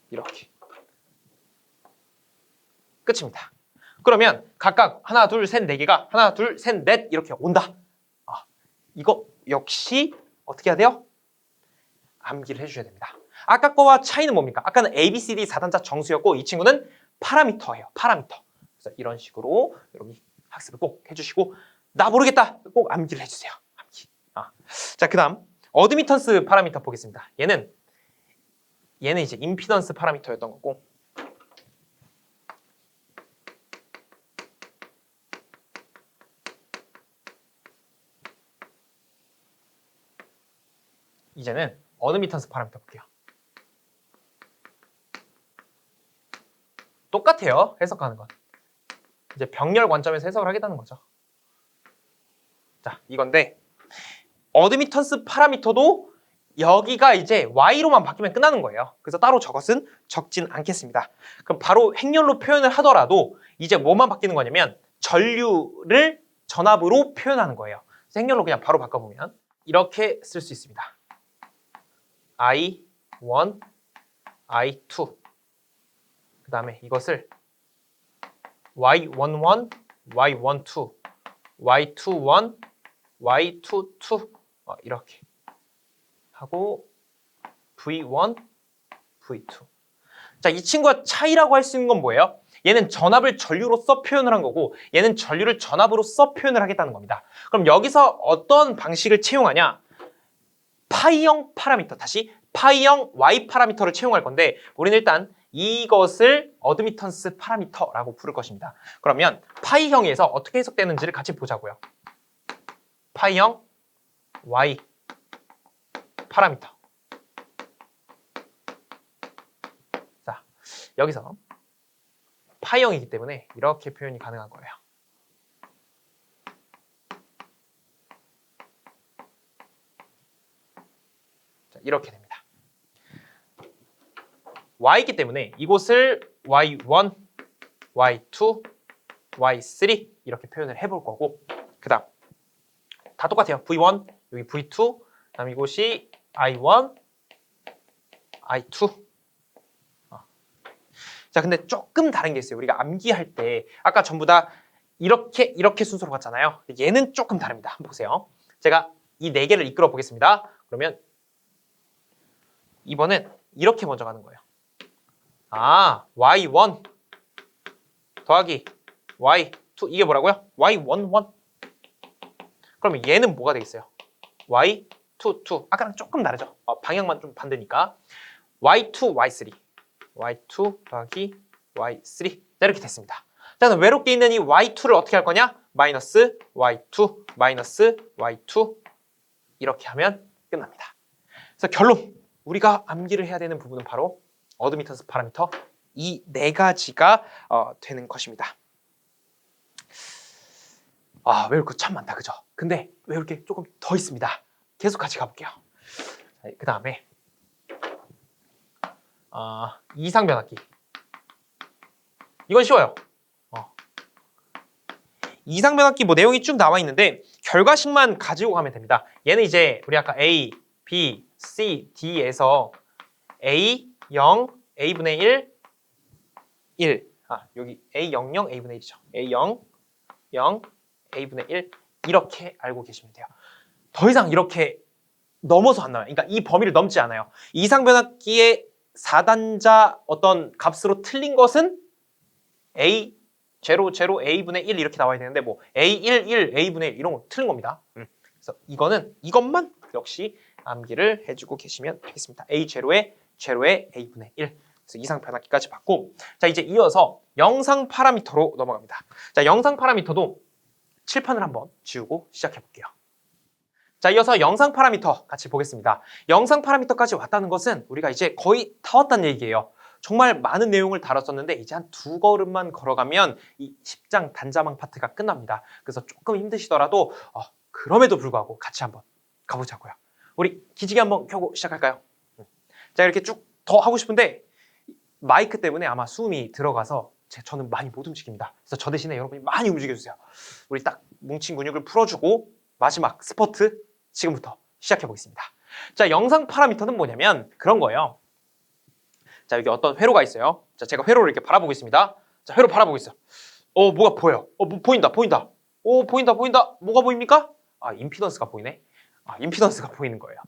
이렇게 끝입니다. 그러면 각각 하나, 둘, 셋, 네 개가 하나, 둘, 셋, 넷 이렇게 온다. 이거 역시 어떻게 해야 돼요? 암기를 해주셔야 됩니다. 아까 거와 차이는 뭡니까? 아까는 ABCD 4단자 정수였고 이 친구는 파라미터예요. 파라미터. 그래서 이런 식으로 여러분이 학습을 꼭 해주시고 나 모르겠다 꼭 암기를 해주세요. 암기. 자, 그다음 어드미턴스 파라미터 보겠습니다. 얘는 이제 임피던스 파라미터였던 거고 이제는 어드미턴스 파라미터 볼게요. 똑같아요. 해석하는 건. 이제 병렬 관점에서 해석을 하겠다는 거죠. 자, 이건데 어드미턴스 파라미터도 여기가 이제 y로만 바뀌면 끝나는 거예요. 그래서 따로 저것은 적진 않겠습니다. 그럼 바로 행렬로 표현을 하더라도 이제 뭐만 바뀌는 거냐면 전류를 전압으로 표현하는 거예요. 그래서 행렬로 그냥 바로 바꿔보면 이렇게 쓸 수 있습니다. I1, I2 그 다음에 이것을 Y11, Y12, Y21, Y22 이렇게 하고 V1, V2 자, 이 친구와 차이라고 할 수 있는 건 뭐예요? 얘는 전압을 전류로서 표현을 한 거고 얘는 전류를 전압으로서 표현을 하겠다는 겁니다. 그럼 여기서 어떤 방식을 채용하냐? 파이형 파라미터, 다시 파이형 Y 파라미터를 채용할 건데 우리는 일단 이것을 어드미턴스 파라미터라고 부를 것입니다. 그러면 파이형에서 어떻게 해석되는지를 같이 보자고요. 파이형 Y 파라미터. 자, 여기서 파이형이기 때문에 이렇게 표현이 가능한 거예요. 자, 이렇게 됩니다. y이기 때문에 이곳을 y1, y2, y3 이렇게 표현을 해볼 거고 그 다음 다 똑같아요. v1, 여기 v2, 그 다음 이곳이 i1, i2 자, 근데 조금 다른 게 있어요. 우리가 암기할 때 아까 전부 다 이렇게 순서로 갔잖아요. 얘는 조금 다릅니다. 한번 보세요. 제가 이 네 개를 이끌어 보겠습니다. 그러면 이번엔 이렇게 먼저 가는 거예요. y1 더하기 y2 이게 뭐라고요? y11 그러면 얘는 뭐가 되겠어요? y22 아까랑 조금 다르죠? 방향만 좀 반대니까 y2, y3 y2 더하기 y3 자, 이렇게 됐습니다. 자, 그럼 외롭게 있는 이 y2를 어떻게 할 거냐? 마이너스 y2 마이너스 y2 이렇게 하면 끝납니다. 그래서 결론 우리가 암기를 해야 되는 부분은 바로 어드미턴스 파라미터 이 네 가지가 되는 것입니다. 외울 거 참 많다, 그죠? 근데 외울 게 조금 더 있습니다. 계속 같이 가볼게요. 그 다음에 이상변압기 이건 쉬워요. 이상변압기 뭐 내용이 쭉 나와 있는데 결과식만 가지고 가면 됩니다. 얘는 이제 우리 아까 A, B, C, D에서 A, 0, A분의 1, 1 여기 A, 0, 0, A분의 1이죠. A, 0, 0, A분의 1 이렇게 알고 계시면 돼요. 더 이상 이렇게 넘어서 안 나와요. 그러니까 이 범위를 넘지 않아요. 이상변압기의 4단자 어떤 값으로 틀린 것은 A, 0, 0, A분의 1 이렇게 나와야 되는데 뭐 A, 1, 1, A분의 1 이런 거 틀린 겁니다. 그래서 이것만 역시 암기를 해주고 계시면 되겠습니다. A0에 A분의 1 그래서 이상 변압기까지 봤고 자, 이제 이어서 영상 파라미터로 넘어갑니다. 자, 영상 파라미터도 칠판을 한번 지우고 시작해 볼게요. 자, 이어서 영상 파라미터 같이 보겠습니다. 영상 파라미터까지 왔다는 것은 우리가 이제 거의 다 왔다는 얘기예요. 정말 많은 내용을 다뤘었는데 이제 한 2걸음만 걸어가면 이 10장 단자망 파트가 끝납니다. 그래서 조금 힘드시더라도 그럼에도 불구하고 같이 한번 가보자고요. 우리 기지개 한번 켜고 시작할까요? 자, 이렇게 쭉 더 하고 싶은데 마이크 때문에 아마 숨이 들어가서 저는 많이 못 움직입니다. 그래서 저 대신에 여러분이 많이 움직여주세요. 우리 딱 뭉친 근육을 풀어주고 마지막 스퍼트 지금부터 시작해보겠습니다. 자, 영상 파라미터는 뭐냐면 그런 거예요. 자, 여기 어떤 회로가 있어요. 자, 제가 회로를 이렇게 바라보고 있습니다. 자, 회로 바라보고 있어요. 뭐가 보여요. 뭐 보인다. 보인다. 뭐가 보입니까? 아, 임피던스가 보이네. 아, 임피던스가 보이는 거예요.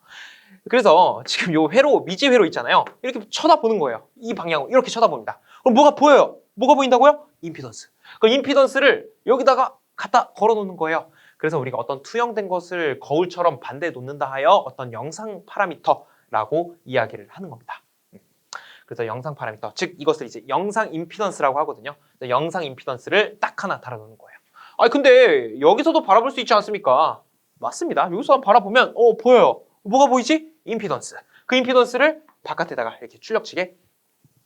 그래서 지금 요 회로, 미지 회로 있잖아요. 이렇게 쳐다보는 거예요. 이 방향으로 이렇게 쳐다봅니다. 그럼 뭐가 보여요? 뭐가 보인다고요? 임피던스. 그 임피던스를 여기다가 갖다 걸어 놓는 거예요. 그래서 우리가 어떤 투영된 것을 거울처럼 반대에 놓는다 하여 어떤 영상 파라미터라고 이야기를 하는 겁니다. 그래서 영상 파라미터, 즉 이것을 이제 영상 임피던스라고 하거든요. 영상 임피던스를 딱 하나 달아놓는 거예요. 아, 근데 여기서도 바라볼 수 있지 않습니까? 맞습니다. 여기서 바라보면 보여요. 뭐가 보이지? 임피던스. 그 임피던스를 바깥에다가 이렇게 출력치게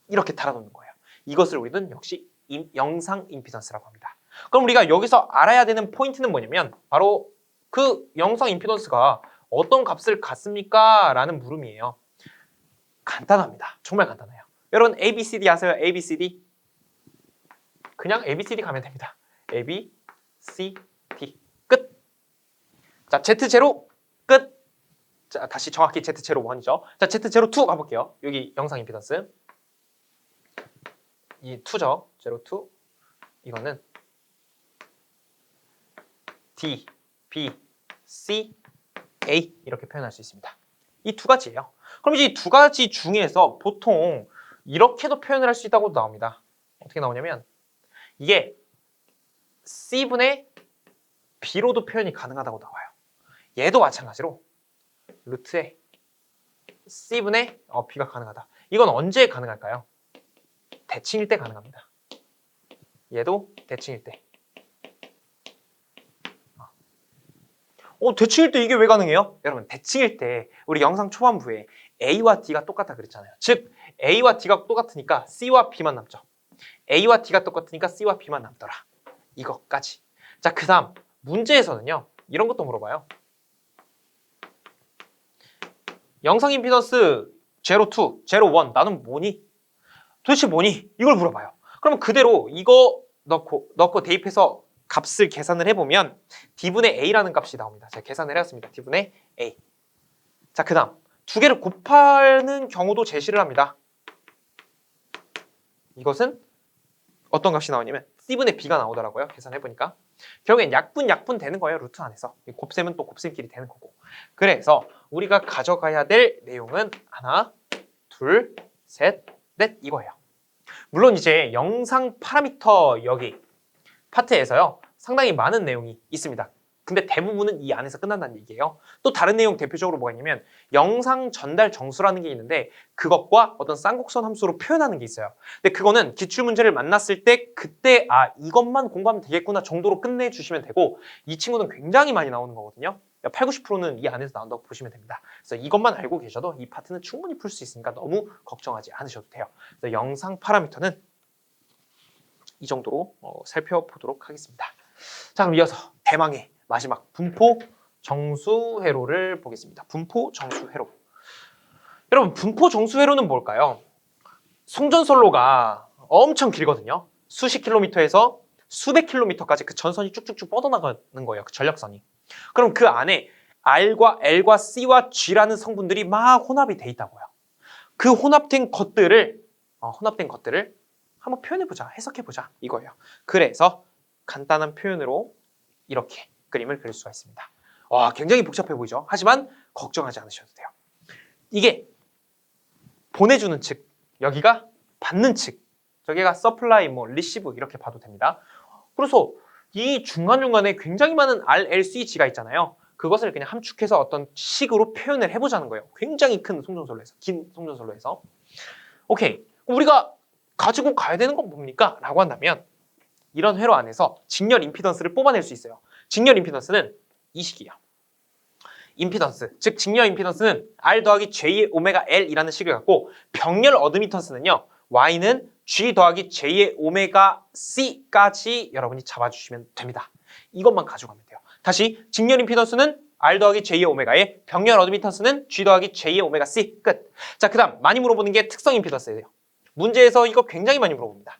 이렇게 달아놓는 거예요. 이것을 우리는 역시 영상 임피던스라고 합니다. 그럼 우리가 여기서 알아야 되는 포인트는 뭐냐면 바로 그 영상 임피던스가 어떤 값을 갖습니까? 라는 물음이에요. 간단합니다. 정말 간단해요. 여러분 ABCD 아세요? ABCD? 그냥 ABCD 가면 됩니다. ABCD 끝. 자, Z0 끝. 자, 다시 정확히 Z0 1이죠. 자, Z0 2 가볼게요. 여기 영상 임피던스. 이 2죠. 02. 이거는 D, B, C, A 이렇게 표현할 수 있습니다. 이 두 가지예요. 그럼 이제 이 두 가지 중에서 보통 이렇게도 표현을 할 수 있다고 나옵니다. 어떻게 나오냐면 이게 C분의 B로도 표현이 가능하다고 나와요. 얘도 마찬가지로 루트에 C분의 B가 가능하다. 이건 언제 가능할까요? 대칭일 때 가능합니다. 얘도 대칭일 때. 대칭일 때 이게 왜 가능해요? 여러분, 대칭일 때 우리 영상 초반부에 A와 D가 똑같다 그랬잖아요. 즉 A와 D가 똑같으니까 C와 B만 남죠. A와 D가 똑같으니까 C와 B만 남더라. 이것까지. 자, 그 다음 문제에서는요. 이런 것도 물어봐요. 영상 임피던스 02, 01 나는 뭐니? 도대체 뭐니? 이걸 물어봐요. 그러면 그대로 이거 넣고 대입해서 값을 계산을 해보면 D분의 A라는 값이 나옵니다. 제가 계산을 해왔습니다. D분의 A. 자, 그 다음 두 개를 곱하는 경우도 제시를 합니다. 이것은 어떤 값이 나오냐면 C분의 B가 나오더라고요. 계산해보니까. 결국엔 약분 되는 거예요. 루트 안에서. 곱셈은 또 곱셈끼리 되는 거고. 그래서 우리가 가져가야 될 내용은 하나, 둘, 셋, 넷 이거예요. 물론 이제 영상 파라미터 여기 파트에서요. 상당히 많은 내용이 있습니다. 근데 대부분은 이 안에서 끝난다는 얘기예요. 또 다른 내용 대표적으로 뭐가 있냐면 영상 전달 정수라는 게 있는데 그것과 어떤 쌍곡선 함수로 표현하는 게 있어요. 근데 그거는 기출문제를 만났을 때 그때 이것만 공부하면 되겠구나 정도로 끝내주시면 되고 이 친구는 굉장히 많이 나오는 거거든요. 80, 90%는 이 안에서 나온다고 보시면 됩니다. 그래서 이것만 알고 계셔도 이 파트는 충분히 풀 수 있으니까 너무 걱정하지 않으셔도 돼요. 그래서 영상 파라미터는 이 정도로 살펴보도록 하겠습니다. 자, 그럼 이어서 대망의 마지막 분포 정수 회로를 보겠습니다. 분포 정수 회로. 여러분, 분포 정수 회로는 뭘까요? 송전선로가 엄청 길거든요. 수십 킬로미터에서 수백 킬로미터까지 그 전선이 쭉쭉쭉 뻗어나가는 거예요. 그 전력선이. 그럼 그 안에 R과 L과 C와 G라는 성분들이 막 혼합이 돼 있다고요. 그 혼합된 것들을 한번 표현해보자, 해석해보자 이거예요. 그래서 간단한 표현으로 이렇게 그림을 그릴 수가 있습니다. 와, 굉장히 복잡해 보이죠? 하지만 걱정하지 않으셔도 돼요. 이게 보내주는 측, 여기가 받는 측, 저기가 서플라이, 리시브 이렇게 봐도 됩니다. 그래서 이 중간중간에 굉장히 많은 RLCG가 있잖아요. 그것을 그냥 함축해서 어떤 식으로 표현을 해보자는 거예요. 굉장히 큰 송전선로에서, 긴 송전선로에서. 오케이, 우리가 가지고 가야 되는 건 뭡니까? 라고 한다면 이런 회로 안에서 직렬 임피던스를 뽑아낼 수 있어요. 직렬 임피던스는 이 식이에요. 임피던스, 즉 직렬 임피던스는 R 더하기 J의 오메가 L이라는 식을 갖고 병렬 어드미턴스는요. Y는 G 더하기 J의 오메가 C까지 여러분이 잡아주시면 됩니다. 이것만 가져가면 돼요. 다시 직렬 임피던스는 R 더하기 J의 오메가에 병렬 어드미턴스는 G 더하기 J의 오메가 C 끝. 자, 그 다음 많이 물어보는 게 특성 임피던스예요. 문제에서 이거 굉장히 많이 물어봅니다.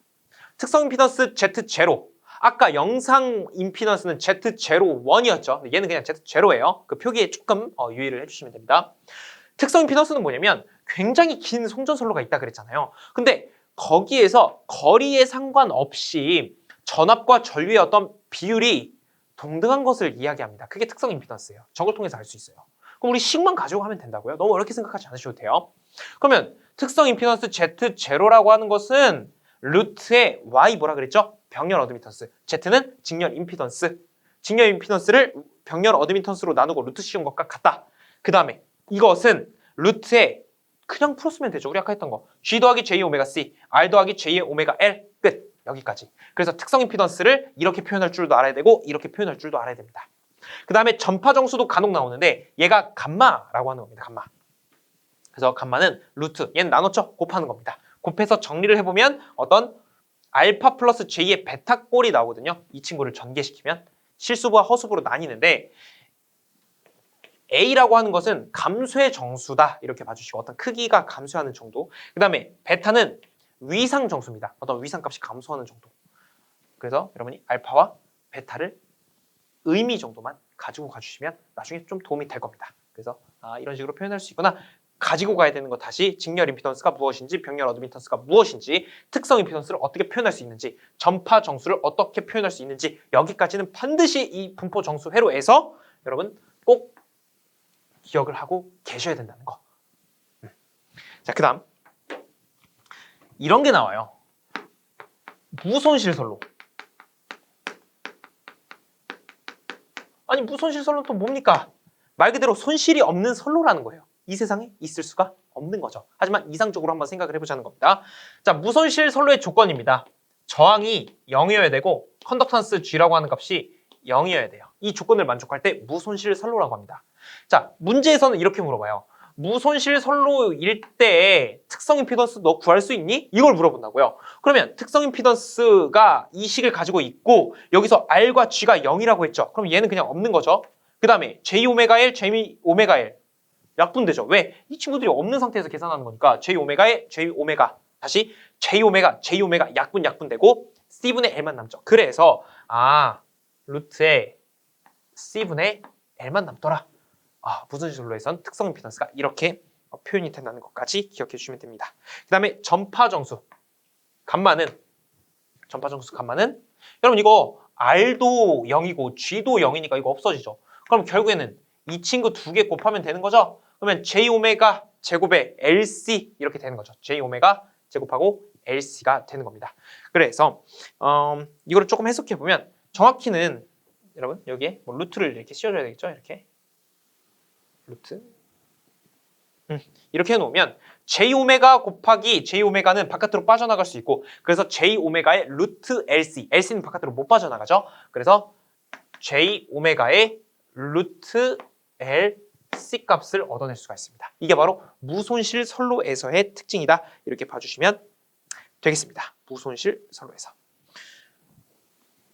특성 임피던스 Z0. 아까 영상 임피던스는 Z01이었죠. 얘는 그냥 Z0예요. 그 표기에 조금 유의를 해주시면 됩니다. 특성 임피던스는 뭐냐면 굉장히 긴 송전선로가 있다 그랬잖아요. 근데 거기에서 거리에 상관없이 전압과 전류의 어떤 비율이 동등한 것을 이야기합니다. 그게 특성 임피던스예요. 저걸 통해서 알 수 있어요. 그럼 우리 식만 가지고 하면 된다고요? 너무 어렵게 생각하지 않으셔도 돼요. 그러면 특성 임피던스 Z0라고 하는 것은 루트의 Y 뭐라 그랬죠? 병렬 어드미턴스. Z는 직렬 임피던스. 직렬 임피던스를 병렬 어드미턴스로 나누고 루트 씌운 것과 같다. 그 다음에 이것은 루트에 그냥 풀었으면 되죠. 우리 아까 했던 거. G 더하기 J 오메가 C, R 더하기 J의 오메가 L. 끝. 여기까지. 그래서 특성 임피던스를 이렇게 표현할 줄도 알아야 되고 이렇게 표현할 줄도 알아야 됩니다. 그 다음에 전파 정수도 간혹 나오는데 얘가 감마라고 하는 겁니다. 감마. 그래서 감마는 루트. 얘는 나눴죠? 곱하는 겁니다. 곱해서 정리를 해보면 어떤 알파 플러스 J의 베타 꼴이 나오거든요. 이 친구를 전개시키면 실수부와 허수부로 나뉘는데 A라고 하는 것은 감소의 정수다. 이렇게 봐주시고 어떤 크기가 감소하는 정도. 그 다음에 베타는 위상 정수입니다. 어떤 위상값이 감소하는 정도. 그래서 여러분이 알파와 베타를 의미 정도만 가지고 가주시면 나중에 좀 도움이 될 겁니다. 그래서 이런 식으로 표현할 수 있구나. 가지고 가야 되는 거 다시 직렬 임피던스가 무엇인지 병렬 어드미턴스가 무엇인지 특성 임피던스를 어떻게 표현할 수 있는지 전파 정수를 어떻게 표현할 수 있는지 여기까지는 반드시 이 분포 정수 회로에서 여러분 꼭 기억을 하고 계셔야 된다는 거. 자, 그 다음 이런 게 나와요. 무손실 선로. 아니 무손실 선로는 또 뭡니까? 말 그대로 손실이 없는 선로라는 거예요. 이 세상에 있을 수가 없는 거죠. 하지만 이상적으로 한번 생각을 해보자는 겁니다. 자, 무손실 선로의 조건입니다. 저항이 0이어야 되고 컨덕턴스 G라고 하는 값이 0이어야 돼요. 이 조건을 만족할 때 무손실 선로라고 합니다. 자, 문제에서는 이렇게 물어봐요. 무손실 선로일 때 특성 임피던스 너 구할 수 있니? 이걸 물어본다고요. 그러면 특성 임피던스가 이 식을 가지고 있고 여기서 R과 G가 0이라고 했죠. 그럼 얘는 그냥 없는 거죠. 그 다음에 J 오메가 L, J 오메가 L 약분되죠. 왜? 이 친구들이 없는 상태에서 계산하는 거니까 J 오메가에 J 오메가 다시 J 오메가 약분되고 C분의 L만 남죠. 그래서 루트에 C분의 L만 남더라. 무손실 선로에선 특성 임피던스가 이렇게 표현이 된다는 것까지 기억해 주시면 됩니다. 그 다음에 전파 정수 감마는 여러분 이거 R도 0이고 G도 0이니까 이거 없어지죠. 그럼 결국에는 이 친구 두 개 곱하면 되는 거죠. 그러면 J 오메가 제곱에 LC 이렇게 되는 거죠. J 오메가 제곱하고 LC가 되는 겁니다. 그래서 이거를 조금 해석해 보면 정확히는 여러분 여기에 뭐 루트를 이렇게 씌워줘야 되겠죠. 이렇게 루트 이렇게 해놓으면 J 오메가 곱하기 J 오메가는 바깥으로 빠져나갈 수 있고 그래서 J 오메가의 루트 LC LC는 바깥으로 못 빠져나가죠. 그래서 J 오메가의 루트 LC 값을 얻어낼 수가 있습니다. 이게 바로 무손실 선로에서의 특징이다. 이렇게 봐주시면 되겠습니다. 무손실 선로에서.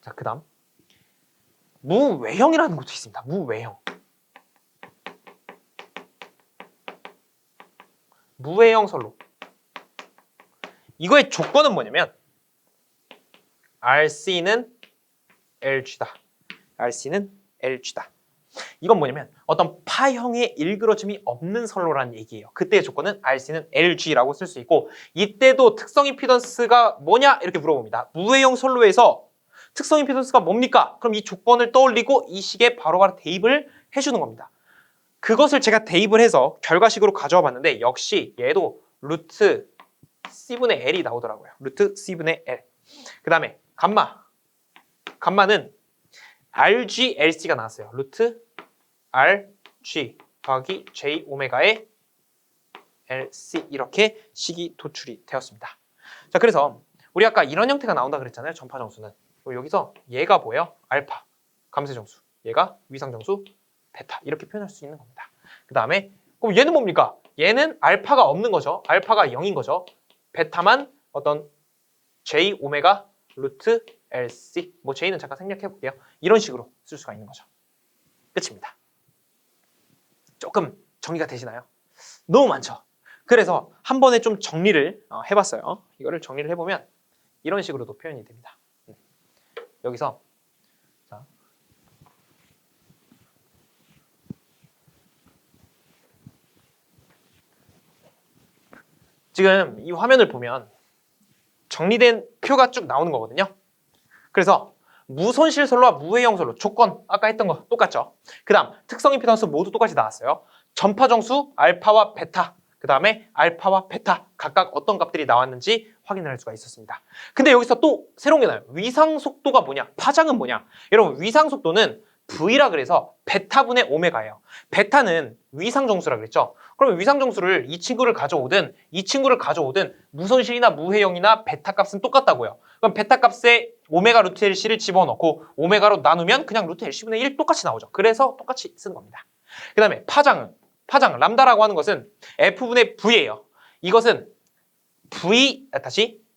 자, 그 다음 무외형이라는 것도 있습니다. 무외형. 무외형 선로. 이거의 조건은 뭐냐면 RC는 LG다. RC는 LG다. 이건 뭐냐면 어떤 파형의 일그러짐이 없는 선로라는 얘기예요. 그때의 조건은 RC는 LG라고 쓸 수 있고 이때도 특성 임피던스가 뭐냐 이렇게 물어봅니다. 무외형 선로에서 특성 임피던스가 뭡니까? 그럼 이 조건을 떠올리고 이 식에 바로바로 대입을 해주는 겁니다. 그것을 제가 대입을 해서 결과식으로 가져와 봤는데 역시 얘도 루트 C분의 L이 나오더라고요. 루트 C분의 L. 그 다음에 감마는 RG, LC가 나왔어요. 루트 RG 더하기 J 오메가의 LC 이렇게 식이 도출이 되었습니다. 자, 그래서 우리 아까 이런 형태가 나온다 그랬잖아요. 전파 정수는. 여기서 얘가 뭐예요? 알파, 감쇄 정수. 얘가 위상 정수, 베타 이렇게 표현할 수 있는 겁니다. 그 다음에 그럼 얘는 뭡니까? 얘는 알파가 없는 거죠. 알파가 0인 거죠. 베타만 어떤 J 오메가 루트 LC 뭐 J는 잠깐 생략해 볼게요. 이런 식으로 쓸 수가 있는 거죠. 끝입니다. 조금 정리가 되시나요? 너무 많죠. 그래서 한 번에 좀 정리를 해봤어요. 이거를 정리를 해보면 이런 식으로도 표현이 됩니다. 여기서 자, 지금 이 화면을 보면 정리된 표가 쭉 나오는 거거든요. 그래서 무손실솔로와 무해영솔로 조건 아까 했던 거 똑같죠. 그 다음 특성 임피던스 모두 똑같이 나왔어요. 전파 정수 알파와 베타, 그 다음에 알파와 베타 각각 어떤 값들이 나왔는지 확인을 할 수가 있었습니다. 근데 여기서 또 새로운 게 나와요. 위상 속도가 뭐냐, 파장은 뭐냐. 여러분 위상 속도는 V라 그래서 베타분의 오메가예요. 베타는 위상 정수라 그랬죠. 그러면 위상 정수를 이 친구를 가져오든 무손실이나 무해영이나 베타 값은 똑같다고요. 그럼 베타 값에 오메가 루트 LC를 집어넣고 오메가로 나누면 그냥 루트 LC분의 1 똑같이 나오죠. 그래서 똑같이 쓰는 겁니다. 그 다음에 파장 람다라고 하는 것은 F분의 V예요. 이것은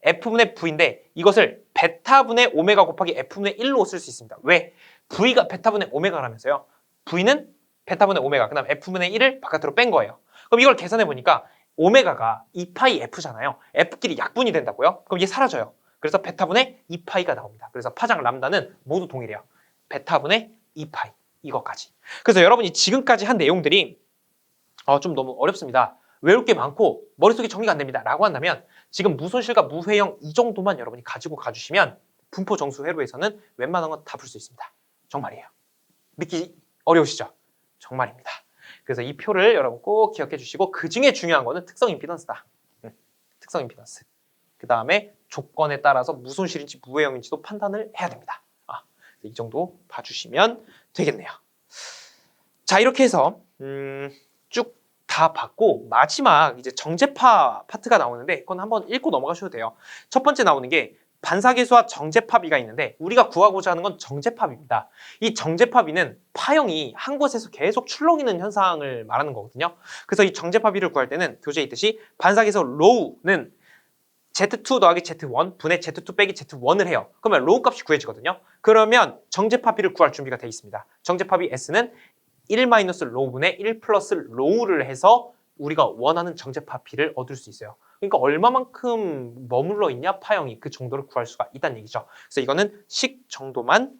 F분의 V인데 이것을 베타분의 오메가 곱하기 F분의 1로 쓸 수 있습니다. 왜? V가 베타분의 오메가라면서요. V는 베타분의 오메가, 그 다음 F분의 1을 바깥으로 뺀 거예요. 그럼 이걸 계산해 보니까 오메가가 2파이 F잖아요. F끼리 약분이 된다고요? 그럼 이게 사라져요. 그래서 베타분의 2파이가 나옵니다. 그래서 파장 람다는 모두 동일해요. 베타분의 2파이 이것까지. 그래서 여러분이 지금까지 한 내용들이 좀 너무 어렵습니다. 외울 게 많고 머릿속에 정리가 안 됩니다. 라고 한다면 지금 무손실과 무해영 이 정도만 여러분이 가지고 가주시면 분포 정수 회로에서는 웬만한 건 다 풀 수 있습니다. 정말이에요. 믿기 어려우시죠? 정말입니다. 그래서 이 표를 여러분 꼭 기억해 주시고 그 중에 중요한 거는 특성 임피던스다. 특성 임피던스. 그 다음에 조건에 따라서 무손실인지 무해영인지도 판단을 해야 됩니다. 이 정도 봐주시면 되겠네요. 자, 이렇게 해서 쭉 다 봤고 마지막 이제 정제파 파트가 나오는데 그건 한번 읽고 넘어가셔도 돼요. 첫 번째 나오는 게 반사계수와 정제파비가 있는데 우리가 구하고자 하는 건 정제파비입니다. 이 정제파비는 파형이 한 곳에서 계속 출렁이는 현상을 말하는 거거든요. 그래서 이 정제파비를 구할 때는 교재에 있듯이 반사계수 로우는 Z2 더하기 Z1 분의 Z2 빼기 Z1을 해요. 그러면 로우 값이 구해지거든요. 그러면 정제파비를 구할 준비가 되어 있습니다. 정제파비 S는 1 마이너스 로우분의 1 플러스 로우를 해서 우리가 원하는 정제파비를 얻을 수 있어요. 그러니까 얼마만큼 머물러 있냐 파형이 그 정도를 구할 수가 있다는 얘기죠. 그래서 이거는 식 정도만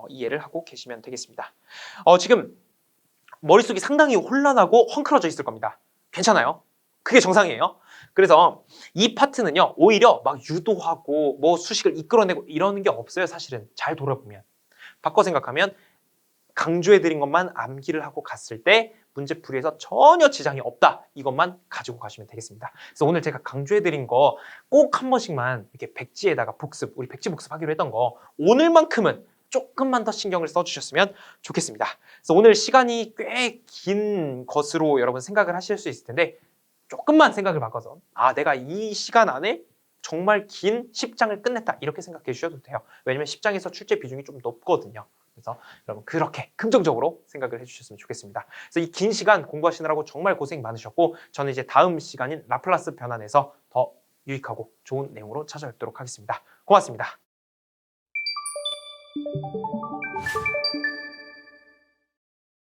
이해를 하고 계시면 되겠습니다. 지금 머릿속이 상당히 혼란하고 헝클어져 있을 겁니다. 괜찮아요? 그게 정상이에요. 그래서 이 파트는요 오히려 막 유도하고 뭐 수식을 이끌어내고 이러는 게 없어요. 사실은 잘 돌아보면 바꿔 생각하면 강조해드린 것만 암기를 하고 갔을 때 문제 풀이에서 전혀 지장이 없다. 이것만 가지고 가시면 되겠습니다. 그래서 오늘 제가 강조해드린 거 꼭 한 번씩만 이렇게 백지에다가 복습, 우리 백지 복습하기로 했던 거 오늘만큼은 조금만 더 신경을 써주셨으면 좋겠습니다. 그래서 오늘 시간이 꽤 긴 것으로 여러분 생각을 하실 수 있을 텐데 조금만 생각을 바꿔서 내가 이 시간 안에 정말 긴 10장을 끝냈다 이렇게 생각해 주셔도 돼요. 왜냐면 10장에서 출제 비중이 좀 높거든요. 그래서 여러분 그렇게 긍정적으로 생각을 해주셨으면 좋겠습니다. 그래서 이 긴 시간 공부하시느라고 정말 고생 많으셨고 저는 이제 다음 시간인 라플라스 변환에서 더 유익하고 좋은 내용으로 찾아뵙도록 하겠습니다. 고맙습니다.